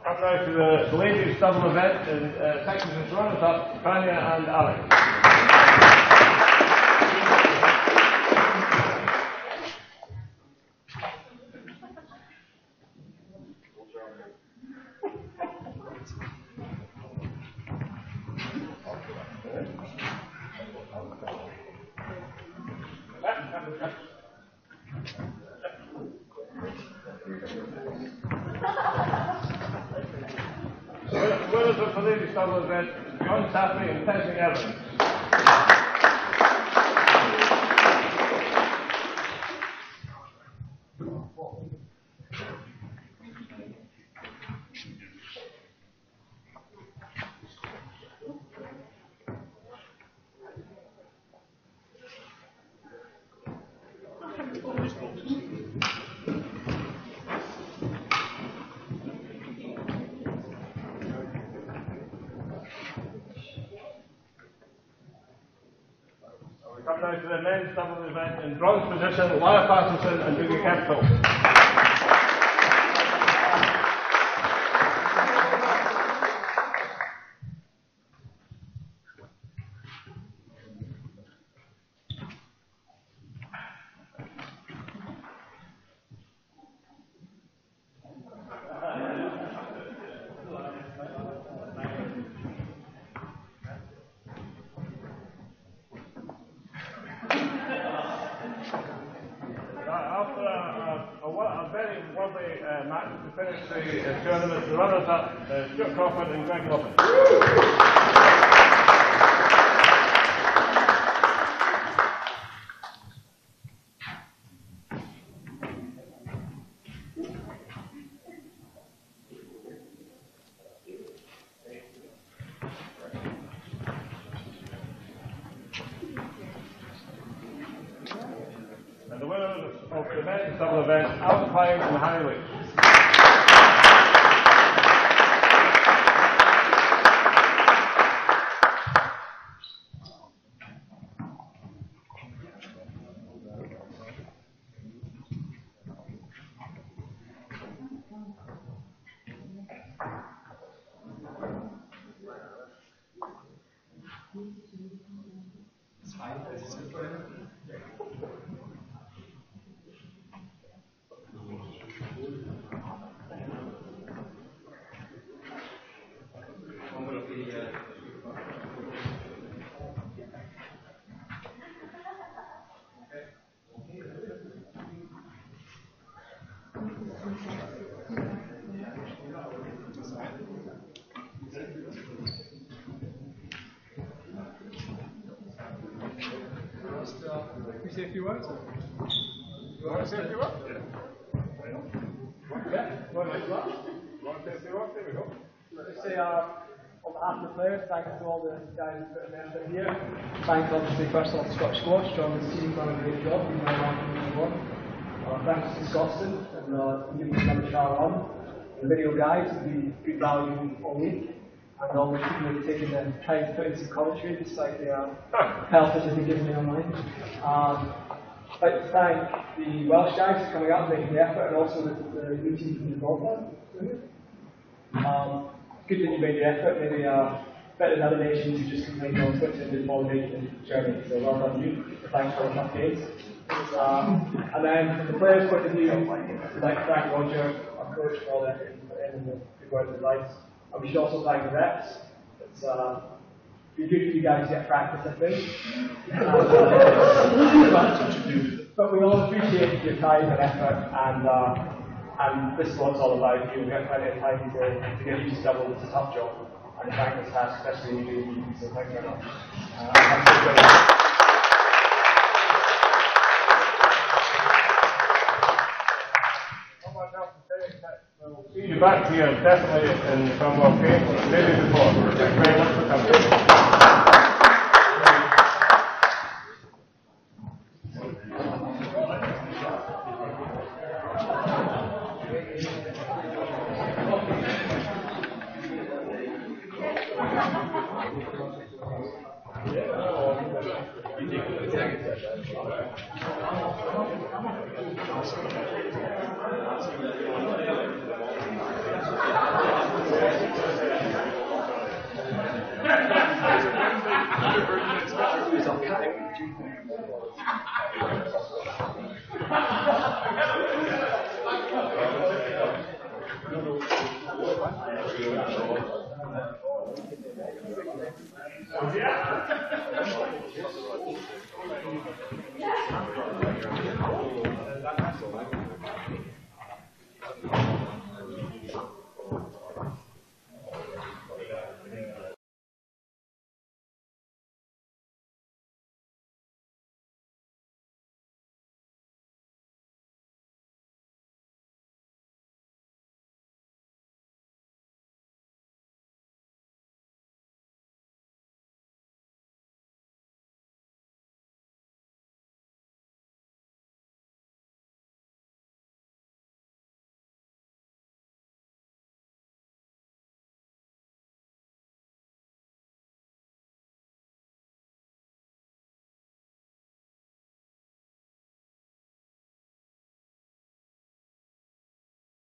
Come now to the ladies' double event in Texas and Toronto. It's up Tanya and Alex. Winners of the ladies' double event, John Saffy and Tessie Evans. now to the men's double event in bronze position, Lyle Patterson and Dougie Capital. A very worthy match to finish the tournament. The runners-up, Stuart Crawford and Greg Loppen. And the winners of the men's double event, Alpine and Highway. You say a few words? You want to say a few words? Yeah. Go on, next one. You want to say a few words? There we go. Let's say, on behalf of the players, thanks to all the guys who put an effort here. Thanks, obviously, first of all, to Scottish Squash, joining the team, done a great job. You know, thanks to Scotstoun and giving us another shout on. The video guys have been good value all week. And all the people who have taken the time to put in some commentary despite the help that they've been giving me online. I'd like to thank the Welsh guys for coming up and making the effort, and also the new team from Gibraltar. Good that you made the effort, maybe better than other nations who just complained on Twitter before making the journey. So well done you, thanks for the tough games. And then from the players' point of view, I'd like to thank Roger, our coach, for all the effort he put in and the good words of advice. And we should also thank the reps. It's been good for you guys to get practice, I think. But we all appreciate your time and effort, and this is what it's all about. You'll get plenty of time to get used to double. It's a tough job, and practice has, especially when you do it. So thanks very much. We'll see you back here definitely in the Commonwealth Games, maybe before. Thank you very much for coming.